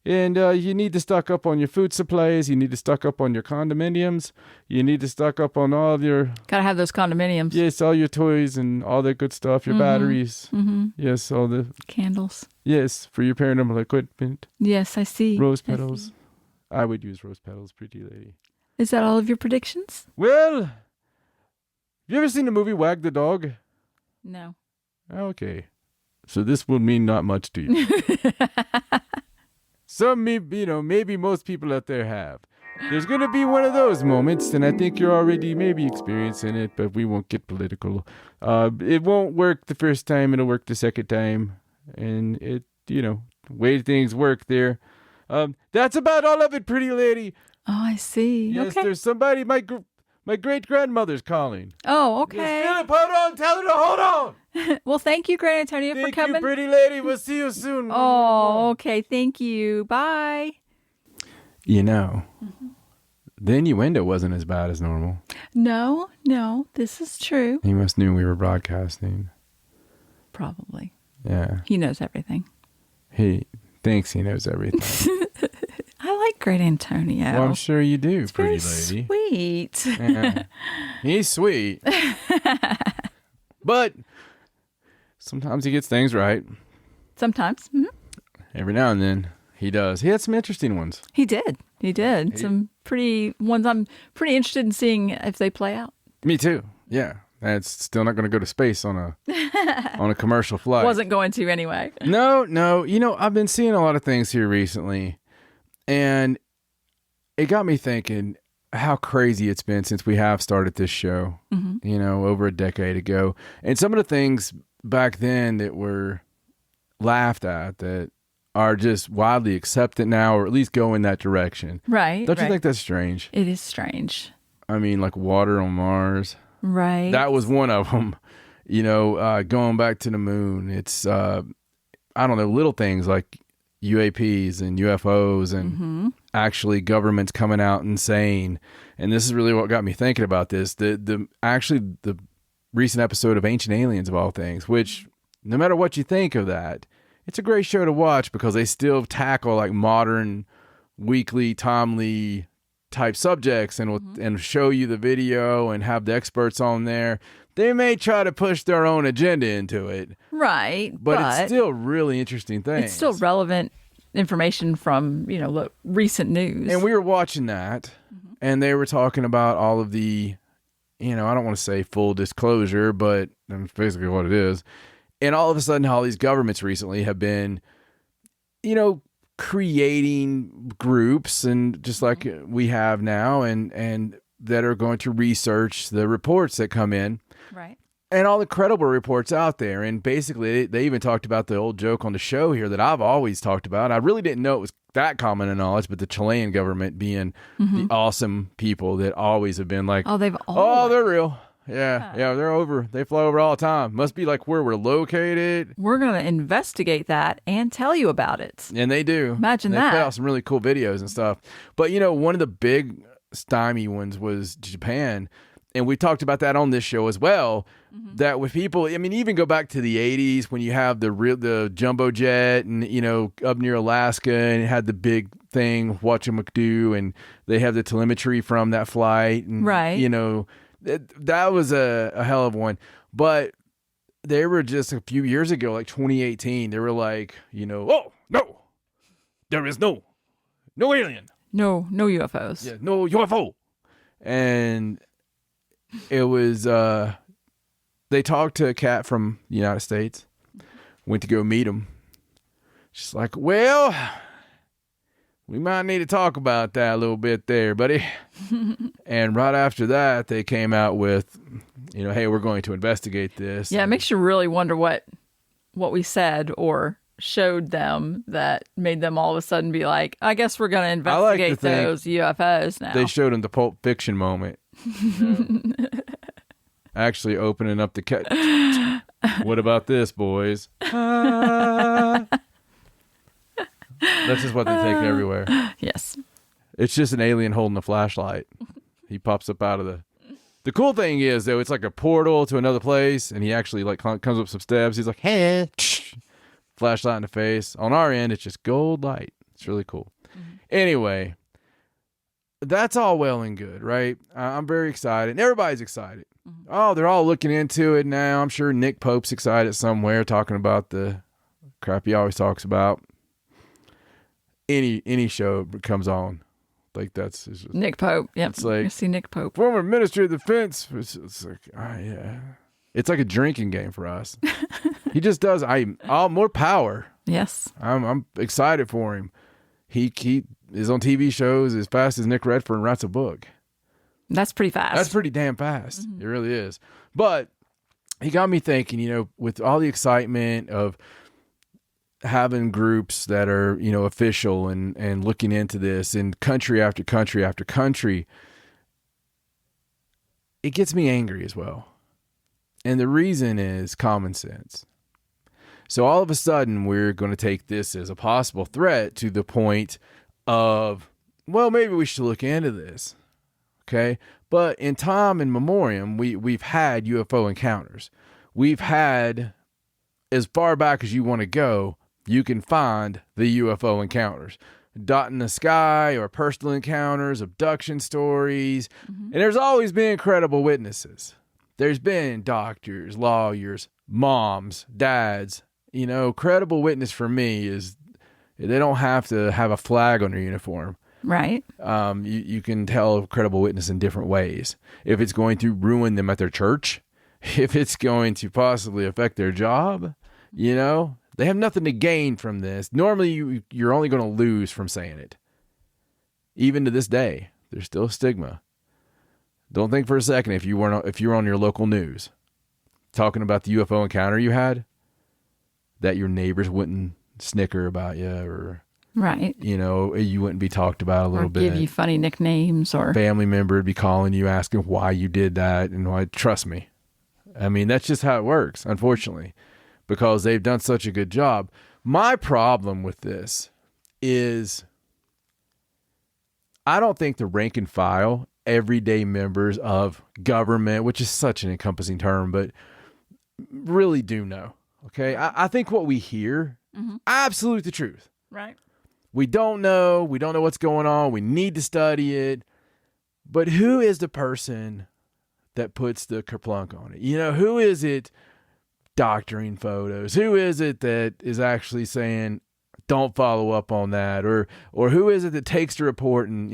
[SPEAKER 1] And you need to stock up on your food supplies. You need to stock up on your condominiums. You need to stock up on all of your...
[SPEAKER 2] Gotta have those condominiums.
[SPEAKER 1] Yes, all your toys and all that good stuff. Your batteries. Yes, all the...
[SPEAKER 2] Candles.
[SPEAKER 1] Yes, for your paranormal equipment.
[SPEAKER 2] Yes, I see.
[SPEAKER 1] Rose petals. I would use rose petals, pretty lady.
[SPEAKER 2] Is that all of your predictions?
[SPEAKER 1] Well, have you ever seen the movie Wag the Dog?
[SPEAKER 2] No.
[SPEAKER 1] Okay. So this will mean not much to you. Maybe most people out there have. There's going to be one of those moments, and I think you're already maybe experiencing it, but we won't get political. It won't work the first time. It'll work the second time. And way things work there. That's about all of it, pretty lady.
[SPEAKER 2] Oh, I see.
[SPEAKER 1] Yes,
[SPEAKER 2] okay.
[SPEAKER 1] There's somebody, my great-grandmother's calling.
[SPEAKER 2] Oh, okay.
[SPEAKER 1] Yes, Philip, hold on. Tell her to hold on.
[SPEAKER 2] Well, thank you, Grand Antonio, for coming.
[SPEAKER 1] Thank you, pretty lady. We'll see you soon.
[SPEAKER 2] Oh, okay. Thank you. Bye.
[SPEAKER 1] The innuendo wasn't as bad as normal.
[SPEAKER 2] No, this is true.
[SPEAKER 1] He must knew we were broadcasting.
[SPEAKER 2] Probably.
[SPEAKER 1] Yeah.
[SPEAKER 2] He knows everything.
[SPEAKER 1] He thinks he knows everything.
[SPEAKER 2] I like Great Antonio.
[SPEAKER 1] Well, I'm sure you do,
[SPEAKER 2] it's
[SPEAKER 1] pretty
[SPEAKER 2] very
[SPEAKER 1] lady.
[SPEAKER 2] Sweet.
[SPEAKER 1] Yeah. He's sweet. But sometimes he gets things right.
[SPEAKER 2] Sometimes.
[SPEAKER 1] Every now and then he does. He had some interesting ones.
[SPEAKER 2] He did. Some pretty ones I'm pretty interested in seeing if they play out.
[SPEAKER 1] Me too. Yeah. That's still not going to go to space on a commercial flight.
[SPEAKER 2] Wasn't going to anyway.
[SPEAKER 1] No. I've been seeing a lot of things here recently, and it got me thinking how crazy it's been since we have started this show, over a decade ago. And some of the things back then that were laughed at that are just widely accepted now, or at least go in that direction.
[SPEAKER 2] Right.
[SPEAKER 1] Don't you think that's strange?
[SPEAKER 2] It is strange.
[SPEAKER 1] I mean, like water on Mars.
[SPEAKER 2] Right.
[SPEAKER 1] That was one of them. Going back to the moon. It's, little things like UAPs and UFOs and actually governments coming out and saying, and this is really what got me thinking about this, the recent episode of Ancient Aliens of all things, which no matter what you think of that, it's a great show to watch because they still tackle like modern weekly Tom Lee type subjects and show you the video and have the experts on there. They may try to push their own agenda into it.
[SPEAKER 2] Right.
[SPEAKER 1] But it's still really interesting things.
[SPEAKER 2] It's still relevant information from, recent news.
[SPEAKER 1] And we were watching that and they were talking about all of the, I don't want to say full disclosure, but that's basically what it is. And all of a sudden, all these governments recently have been, creating groups and just like we have now and that are going to research the reports that come in.
[SPEAKER 2] Right.
[SPEAKER 1] And all the credible reports out there. And basically, they even talked about the old joke on the show here that I've always talked about. I really didn't know it was that common in knowledge, but the Chilean government being the awesome people that always have been like,
[SPEAKER 2] Oh,
[SPEAKER 1] they're real. Yeah, they're over. They fly over all the time. Must be like where we're located.
[SPEAKER 2] We're going to investigate that and tell you about it.
[SPEAKER 1] And they do.
[SPEAKER 2] Imagine
[SPEAKER 1] they
[SPEAKER 2] that.
[SPEAKER 1] They put out some really cool videos and stuff. But, one of the big stymie ones was Japan. And we talked about that on this show as well, that with people, even go back to the 80s when you have the jumbo jet and, up near Alaska and it had the big thing, whatchamacallit, and they have the telemetry from that flight. And,
[SPEAKER 2] right.
[SPEAKER 1] That was a hell of one. But they were just a few years ago, like 2018, they were like, oh, no, there is no alien.
[SPEAKER 2] No UFOs.
[SPEAKER 1] Yeah, no UFO. And it was, they talked to a cat from the United States, went to go meet him. She's like, well, we might need to talk about that a little bit there, buddy. And right after that, they came out with, hey, we're going to investigate this.
[SPEAKER 2] Yeah, it makes you really wonder what we said or showed them that made them all of a sudden be like, I guess we're going to investigate those UFOs now.
[SPEAKER 1] They showed them the Pulp Fiction moment. Actually opening up the cat. What about this, boys? That's just what they take everywhere.
[SPEAKER 2] Yes.
[SPEAKER 1] It's just an alien holding a flashlight. He pops up out of the cool thing is, though, it's like a portal to another place, and he actually comes up some steps. He's like, hey, flashlight in the face. On our end, it's just gold light. It's really cool. Anyway, that's all well and good, right? I'm very excited. And everybody's excited. Oh, they're all looking into it now. I'm sure Nick Pope's excited somewhere, talking about the crap he always talks about. Any show comes on, like it's just,
[SPEAKER 2] Nick Pope. Yep.
[SPEAKER 1] It's like,
[SPEAKER 2] you see Nick Pope,
[SPEAKER 1] former Ministry of Defense. It's like, yeah, it's like a drinking game for us. He just does. More power.
[SPEAKER 2] Yes,
[SPEAKER 1] I'm excited for him. He is on TV shows as fast as Nick Redfern writes a book.
[SPEAKER 2] That's pretty fast.
[SPEAKER 1] That's pretty damn fast. It really is. But he got me thinking. With all the excitement of having groups that are, official and looking into this in country after country after country, it gets me angry as well. And the reason is common sense. So all of a sudden, we're going to take this as a possible threat to the point of, well, maybe we should look into this. Okay. But in time and memoriam, we've had UFO encounters. We've had, as far back as you want to go, you can find the UFO encounters. Dot in the sky or personal encounters, abduction stories. And there's always been credible witnesses. There's been doctors, lawyers, moms, dads. Credible witness for me is they don't have to have a flag on their uniform.
[SPEAKER 2] Right.
[SPEAKER 1] You can tell a credible witness in different ways. If it's going to ruin them at their church, if it's going to possibly affect their job, they have nothing to gain from this. Normally, you're only going to lose from saying it. Even to this day, there's still a stigma. Don't think for a second if you were on your local news talking about the UFO encounter you had, that your neighbors wouldn't snicker about you or,
[SPEAKER 2] right.
[SPEAKER 1] You wouldn't be talked about a little bit.
[SPEAKER 2] Give you funny nicknames or
[SPEAKER 1] family member would be calling you asking why you did that and why. Trust me. That's just how it works, unfortunately, because they've done such a good job. My problem with this is I don't think the rank and file, everyday members of government, which is such an encompassing term, but really do know. Okay. I think what we hear, absolute the truth.
[SPEAKER 2] right.
[SPEAKER 1] We don't know what's going on. We need to study it. But who is the person that puts the kerplunk on it? Who is it doctoring photos? Who is it that is actually saying, don't follow up on that? Or who is it that takes the report and,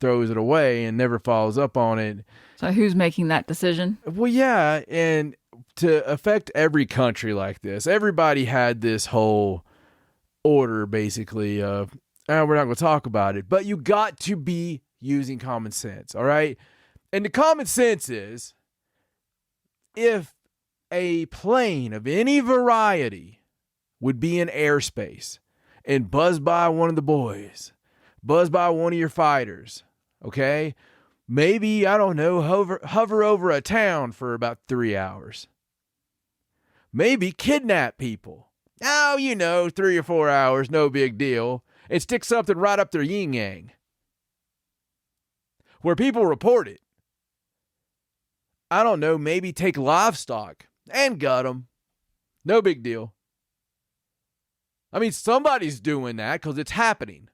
[SPEAKER 1] throws it away and never follows up on it?
[SPEAKER 2] So who's making that decision?
[SPEAKER 1] Well, yeah. And to affect every country like this, everybody had this whole order basically of, we're not going to talk about it, but you got to be using common sense. All right. And the common sense is, if a plane of any variety would be in airspace and buzz by one of the boys, buzz by one of your fighters, okay? Maybe, I don't know, hover over a town for about 3 hours. Maybe kidnap people. Oh, 3 or 4 hours, no big deal. And stick something right up their yin-yang, where people report it. I don't know, maybe take livestock and gut them. No big deal. I mean, somebody's doing that because it's happening.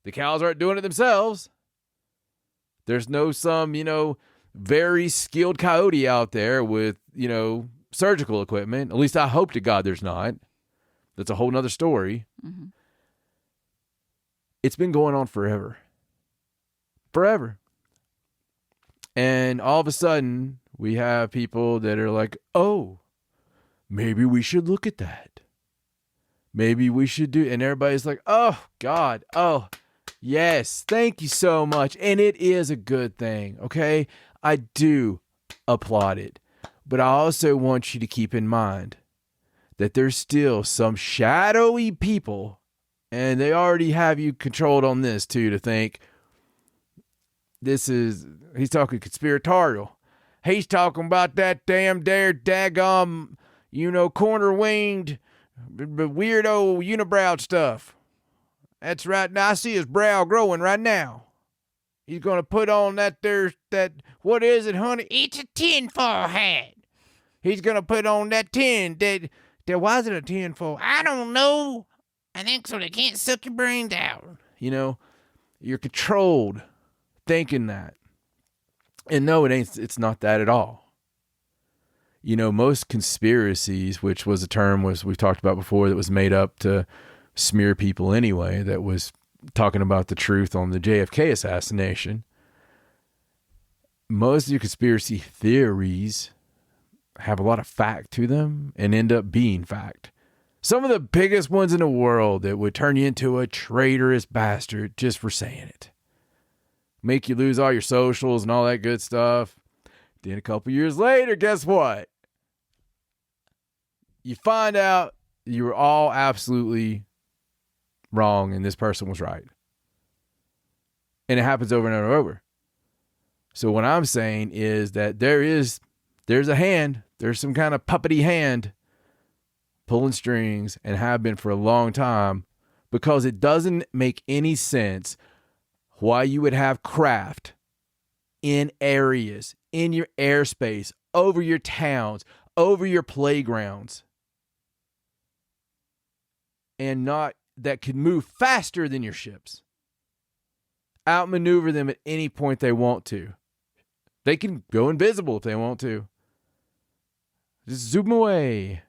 [SPEAKER 1] The cows aren't doing it themselves. There's some, very skilled coyote out there with, surgical equipment. At least I hope to God there's not. That's a whole nother story. Mm-hmm. It's been going on forever. Forever. And all of a sudden, we have people that are like, oh, maybe we should look at that. Maybe we should do, and everybody's like, oh, God, oh, yes, thank you so much. And it is a good thing, okay? I do applaud it. But I also want you to keep in mind that there's still some shadowy people, and they already have you controlled on this too, to think he's talking conspiratorial. He's talking about that damn daggum, corner-winged, weirdo unibrow stuff. That's right. Now I see his brow growing right now. He's going to put on that what is it, honey? It's a tinfoil hat. He's going to put on that why is it a tinfoil? I don't know. I think so they can't suck your brains out. You're controlled thinking that. And no, it ain't. It's not that at all. Most conspiracies, which was a term we've talked about before, that was made up to smear people anyway, that was talking about the truth on the JFK assassination. Most of your conspiracy theories have a lot of fact to them and end up being fact. Some of the biggest ones in the world that would turn you into a traitorous bastard just for saying it. Make you lose all your socials and all that good stuff. Then a couple years later, guess what? You find out you were all absolutely wrong and this person was right. And it happens over and over and over. So what I'm saying is that there's a hand, there's some kind of puppety hand pulling strings, and have been for a long time, because it doesn't make any sense why you would have craft in areas, in your airspace, over your towns, over your playgrounds, and not that could move faster than your ships. Outmaneuver them at any point they want to. They can go invisible if they want to. Just zoom away.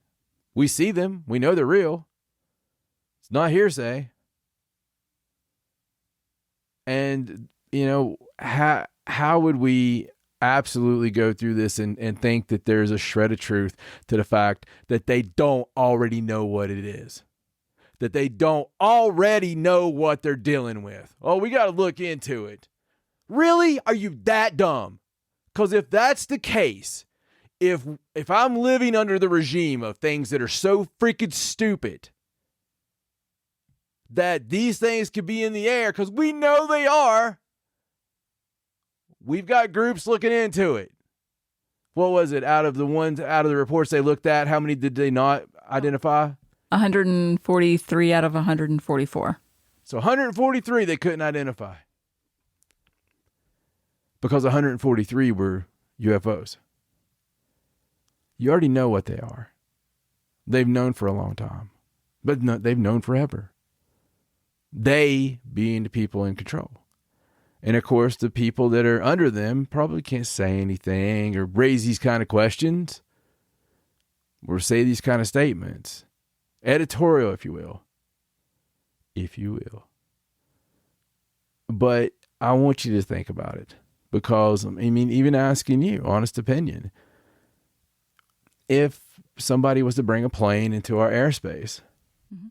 [SPEAKER 1] We see them. We know they're real. It's not hearsay. And, how would we absolutely go through this and think that there's a shred of truth to the fact that they don't already know what it is? That they don't already know what they're dealing with? Oh, we got to look into it. Really? Are you that dumb? Because if that's the case, if I'm living under the regime of things that are so freaking stupid that these things could be in the air, because we know they are, we've got groups looking into it. What was it? Out of the reports they looked at, how many did they not identify?
[SPEAKER 2] 143 out of 144.
[SPEAKER 1] So 143 they couldn't identify. Because 143 were UFOs. You already know what they are. They've known for a long time. But no, they've known forever. They being the people in control. And of course, the people that are under them probably can't say anything or raise these kind of questions or say these kind of statements. Editorial, if you will. If you will. But I want you to think about it. Because, even asking you, honest opinion. If somebody was to bring a plane into our airspace, mm-hmm.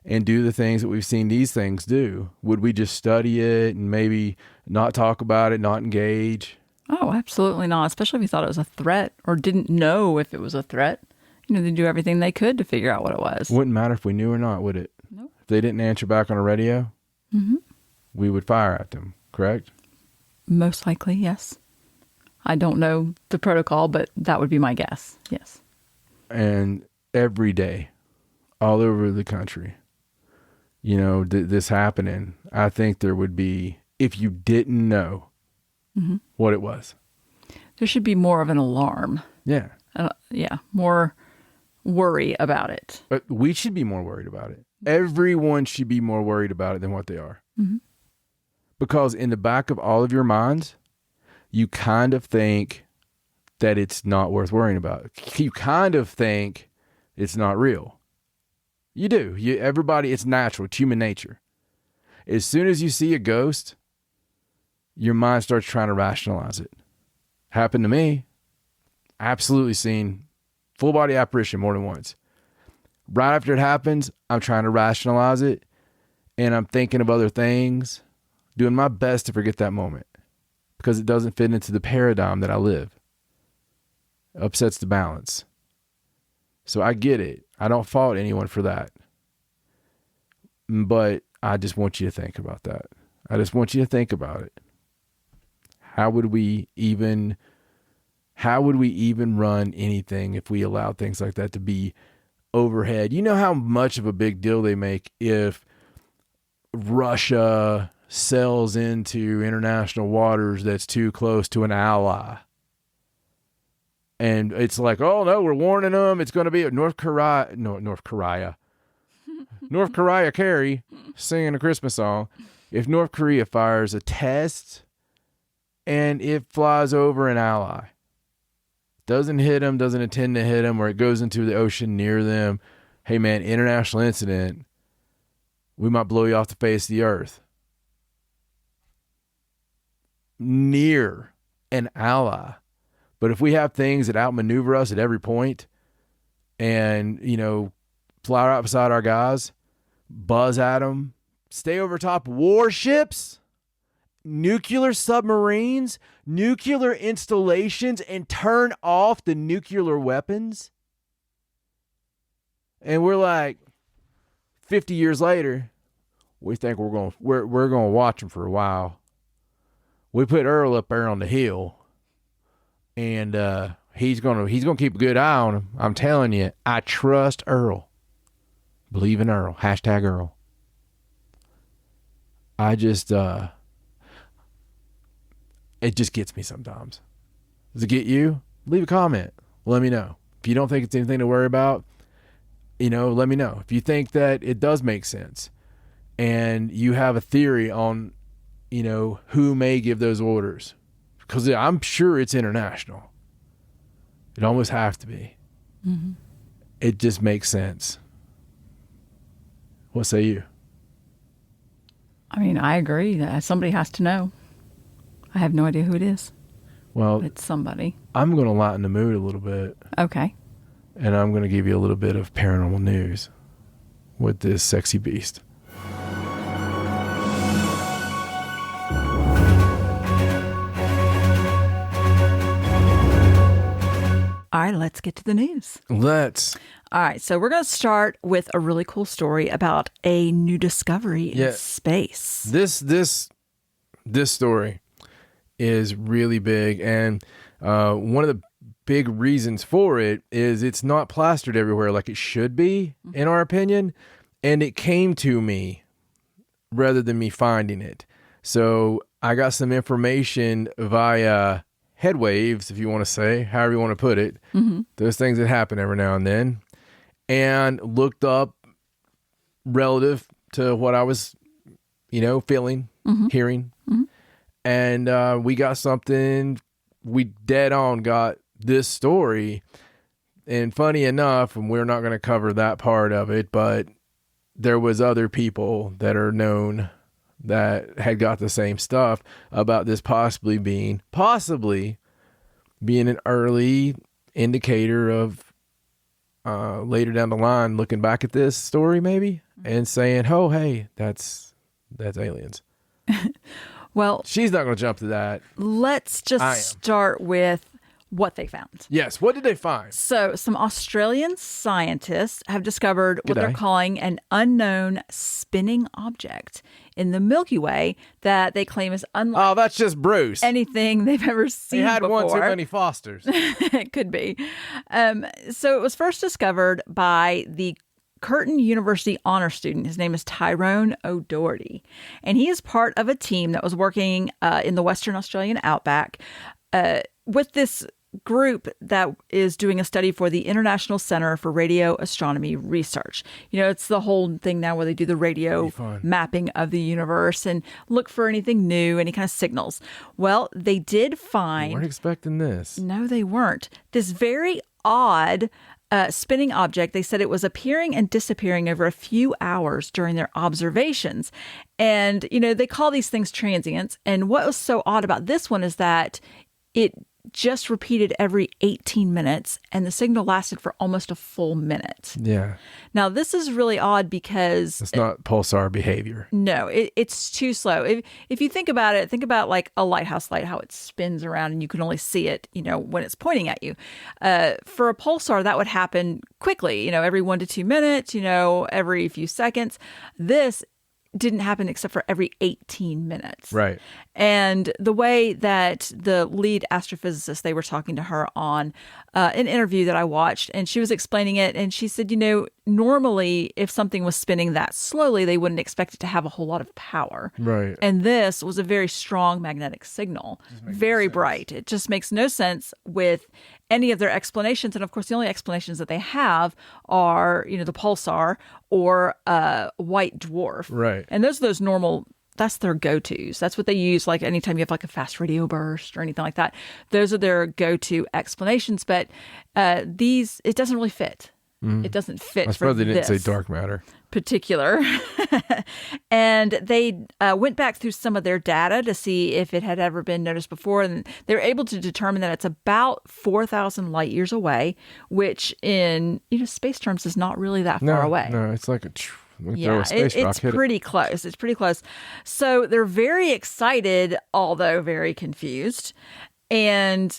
[SPEAKER 1] and do the things that we've seen these things do? Would we just study it and maybe not talk about it, not engage?
[SPEAKER 2] Oh, absolutely not. Especially if you thought it was a threat or didn't know if it was a threat. They do everything they could to figure out what it was.
[SPEAKER 1] Wouldn't matter if we knew or not, would it?
[SPEAKER 2] Nope.
[SPEAKER 1] If they didn't answer back on a radio, we would fire at them, correct?
[SPEAKER 2] Most likely, yes. I don't know the protocol, but that would be my guess. Yes.
[SPEAKER 1] And every day, all over the country, this happening, I think there would be, if you didn't know what it was.
[SPEAKER 2] There should be more of an alarm.
[SPEAKER 1] Yeah.
[SPEAKER 2] More worry about it.
[SPEAKER 1] But we should be more worried about it. Everyone should be more worried about it than what they are. Because in the back of all of your minds, you kind of think that it's not worth worrying about. You kind of think it's not real. You do. Everybody, it's natural. It's human nature. As soon as you see a ghost, your mind starts trying to rationalize it. Happened to me. Absolutely seen full body apparition more than once. Right after it happens, I'm trying to rationalize it, and I'm thinking of other things, doing my best to forget that moment because it doesn't fit into the paradigm that I live. It upsets the balance. So I get it. I don't fault anyone for that. But I just want you to think about that. I just want you to think about it. How would we even run anything if we allowed things like that to be overhead? You know how much of a big deal they make if Russia sails into international waters that's too close to an ally. And it's like, oh no, we're warning them. It's going to be North Korea, Carey singing a Christmas song. If North Korea fires a test and it flies over an ally, doesn't hit them, doesn't intend to hit them, or it goes into the ocean near them, hey man, international incident, we might blow you off the face of the earth. Near an ally. But if we have things that outmaneuver us at every point and, fly right beside our guys, buzz at them, stay over top warships, nuclear submarines, nuclear installations, and turn off the nuclear weapons. And we're like, 50 years later, we think we're going to watch them for a while. We put Earl up there on the hill, and he's gonna keep a good eye on him. I'm telling you, I trust Earl. Believe in Earl. Hashtag Earl. I just it just gets me sometimes. Does it get you? Leave a comment. Let me know. If you don't think it's anything to worry about, let me know. If you think that it does make sense and you have a theory on, who may give those orders, because I'm sure it's international. It almost have to be. It just makes sense. What say you?
[SPEAKER 2] I mean, I agree that somebody has to know. I have no idea who it is.
[SPEAKER 1] Well,
[SPEAKER 2] it's somebody.
[SPEAKER 1] I'm going to lighten the mood a little bit.
[SPEAKER 2] Okay.
[SPEAKER 1] And I'm going to give you a little bit of paranormal news with this sexy beast.
[SPEAKER 2] All right, let's get to the news.
[SPEAKER 1] Let's.
[SPEAKER 2] All right, so we're going to start with a really cool story about a new discovery in space.
[SPEAKER 1] This story is really big, and one of the big reasons for it is it's not plastered everywhere like it should be, in our opinion, and it came to me rather than me finding it. So I got some information via headwaves, if you want to say, however you want to put it, those things that happen every now and then, and looked up relative to what I was, feeling, hearing. And we got something, we dead on got this story. And funny enough, and we're not going to cover that part of it, but there was other people that are known that had got the same stuff about this possibly being an early indicator of later down the line, looking back at this story, maybe. and saying, "Oh, hey, that's aliens."
[SPEAKER 2] Well,
[SPEAKER 1] she's not going to jump to that.
[SPEAKER 2] Let's just start with what they found.
[SPEAKER 1] Yes. What did they find?
[SPEAKER 2] So some Australian scientists have discovered what they're calling an unknown spinning object in the Milky Way that they claim is unlike
[SPEAKER 1] Oh, that's just Bruce.
[SPEAKER 2] Anything they've ever seen before.
[SPEAKER 1] He had one too many Fosters.
[SPEAKER 2] It could be. So it was first discovered by the Curtin University honor student. His name is Tyrone O'Doherty. And he is part of a team that was working in the Western Australian outback with this group that is doing a study for the International Center for Radio Astronomy Research. You know, it's the whole thing now where they do the radio mapping of the universe and look for anything new, any kind of signals. Well, they did find...
[SPEAKER 1] You weren't expecting this.
[SPEAKER 2] No, they weren't. This very odd spinning object. They said it was appearing and disappearing over a few hours during their observations. And, you know, they call these things transients. And what was so odd about this one is that it just repeated every 18 minutes and the signal lasted for almost a full minute.
[SPEAKER 1] Yeah.
[SPEAKER 2] Now, this is really odd because...
[SPEAKER 1] It's not pulsar behavior.
[SPEAKER 2] No, it's too slow. If you think about it, think about like a lighthouse light, how it spins around and you can only see it, you know, when it's pointing at you. For a pulsar, that would happen quickly, you know, every 1 to 2 minutes, you know, every few seconds. This didn't happen except for every 18 minutes.
[SPEAKER 1] Right.
[SPEAKER 2] And the way that the lead astrophysicist, they were talking to her on an interview that I watched, and she was explaining it, and she said, you know, normally if something was spinning that slowly, they wouldn't expect it to have a whole lot of power.
[SPEAKER 1] Right.
[SPEAKER 2] And this was a very strong magnetic signal, very bright. It just makes no sense with any of their explanations. And of course, the only explanations that they have are, you know, the pulsar or white dwarf.
[SPEAKER 1] Right.
[SPEAKER 2] And those are those normal, that's their go-tos. That's what they use, like anytime you have like a fast radio burst or anything like that. Those are their go-to explanations. But these, it doesn't really fit. It doesn't fit. I
[SPEAKER 1] suppose they didn't say dark matter.
[SPEAKER 2] Particular. And they went back through some of their data to see if it had ever been noticed before. And they were able to determine that it's about 4,000 light years away, which in, you know, space terms is not really that far away.
[SPEAKER 1] No, it's like it's
[SPEAKER 2] pretty close. It's pretty close. So they're very excited, although very confused. And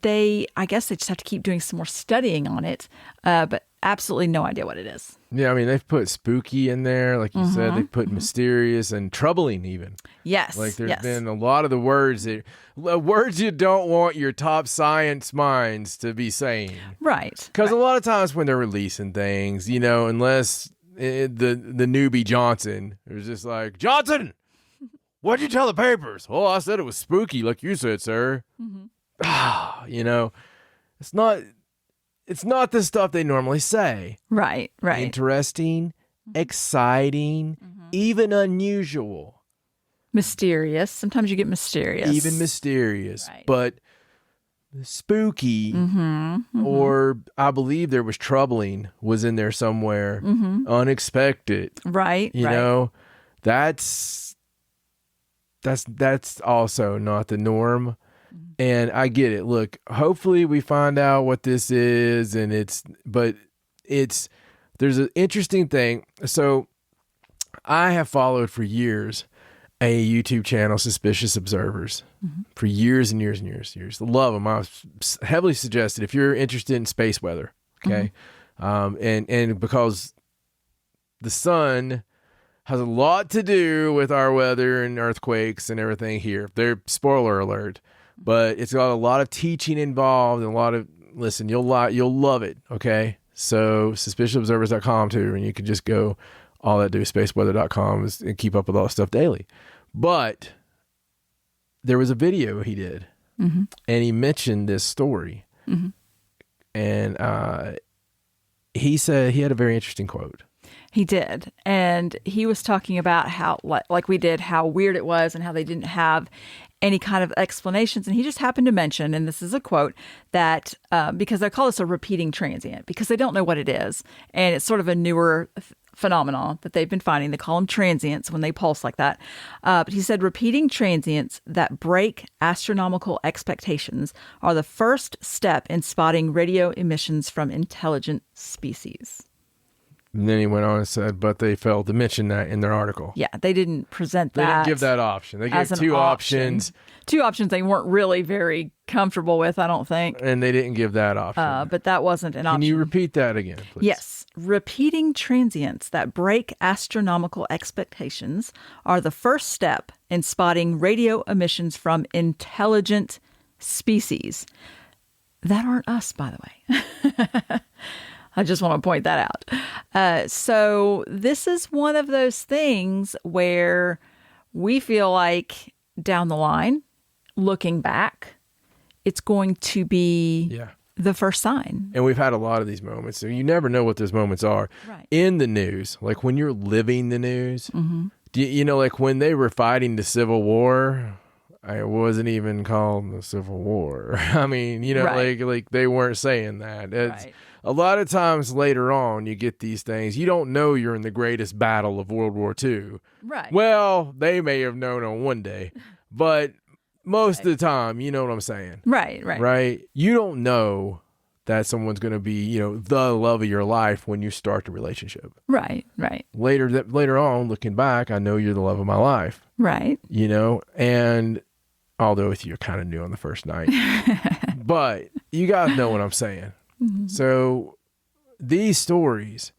[SPEAKER 2] I guess they just have to keep doing some more studying on it. But absolutely no idea what it is.
[SPEAKER 1] Yeah, I mean, they've put spooky in there, like you said. They've put mysterious and troubling even.
[SPEAKER 2] Yes.
[SPEAKER 1] Like there's been a lot of the words you don't want your top science minds to be saying.
[SPEAKER 2] Right.
[SPEAKER 1] Because a lot of times when they're releasing things, you know, unless the newbie Johnson is just like, Johnson, what'd you tell the papers? Oh, I said it was spooky, like you said, sir. You know, it's not the stuff they normally say.
[SPEAKER 2] Right.
[SPEAKER 1] Interesting, exciting, even unusual.
[SPEAKER 2] Mysterious. Sometimes you get mysterious.
[SPEAKER 1] Even mysterious. Right. But spooky, or I believe there was troubling, was in there somewhere. Unexpected.
[SPEAKER 2] Right.
[SPEAKER 1] You know, that's also not the norm. And I get it. Look, hopefully we find out what this is, and there's an interesting thing. So I have followed for years a YouTube channel, Suspicious Observers, for years and years and years and years. I love them. I was heavily suggested if you're interested in space weather, okay? And because the sun has a lot to do with our weather and earthquakes and everything here. Spoiler alert. But it's got a lot of teaching involved and a lot of, listen, you'll love it, okay? So suspiciousobservers.com too, and you can just go, all that do, spaceweather.com, and keep up with all the stuff daily. But there was a video he did, and he mentioned this story. And he said he had a very interesting quote.
[SPEAKER 2] He did. And he was talking about how, like we did, how weird it was and how they didn't have any kind of explanations. And he just happened to mention, and this is a quote, that because they call this a repeating transient because they don't know what it is. And it's sort of a newer phenomenon that they've been finding. They call them transients when they pulse like that. But he said repeating transients that break astronomical expectations are the first step in spotting radio emissions from intelligent species.
[SPEAKER 1] And then he went on and said, but they failed to mention that in their article.
[SPEAKER 2] Yeah, they didn't present that.
[SPEAKER 1] They didn't give that option. They gave two options.
[SPEAKER 2] Two options they weren't really very comfortable with, I don't think.
[SPEAKER 1] And they didn't give that option.
[SPEAKER 2] But that wasn't an option.
[SPEAKER 1] Can you repeat that again, please?
[SPEAKER 2] Yes. Repeating transients that break astronomical expectations are the first step in spotting radio emissions from intelligent species. That aren't us, by the way. I just want to point that out. So this is one of those things where we feel like down the line, looking back, it's going to be the first sign.
[SPEAKER 1] And we've had a lot of these moments. So you never know what those moments are.
[SPEAKER 2] Right.
[SPEAKER 1] In the news, like when you're living the news, you know, like when they were fighting the Civil War, it wasn't even called the Civil War. I mean, you know, like they weren't saying that. It's, a lot of times later on, you get these things. You don't know you're in the greatest battle of World War II.
[SPEAKER 2] Right.
[SPEAKER 1] Well, they may have known on one day, but most of the time, you know what I'm saying. Right. You don't know that someone's going to be, you know, the love of your life when you start the relationship. Right. Later on, looking back, I know you're the love of my life.
[SPEAKER 2] Right.
[SPEAKER 1] You know, and although you're kind of new on the first night, but you guys know what I'm saying. So these stories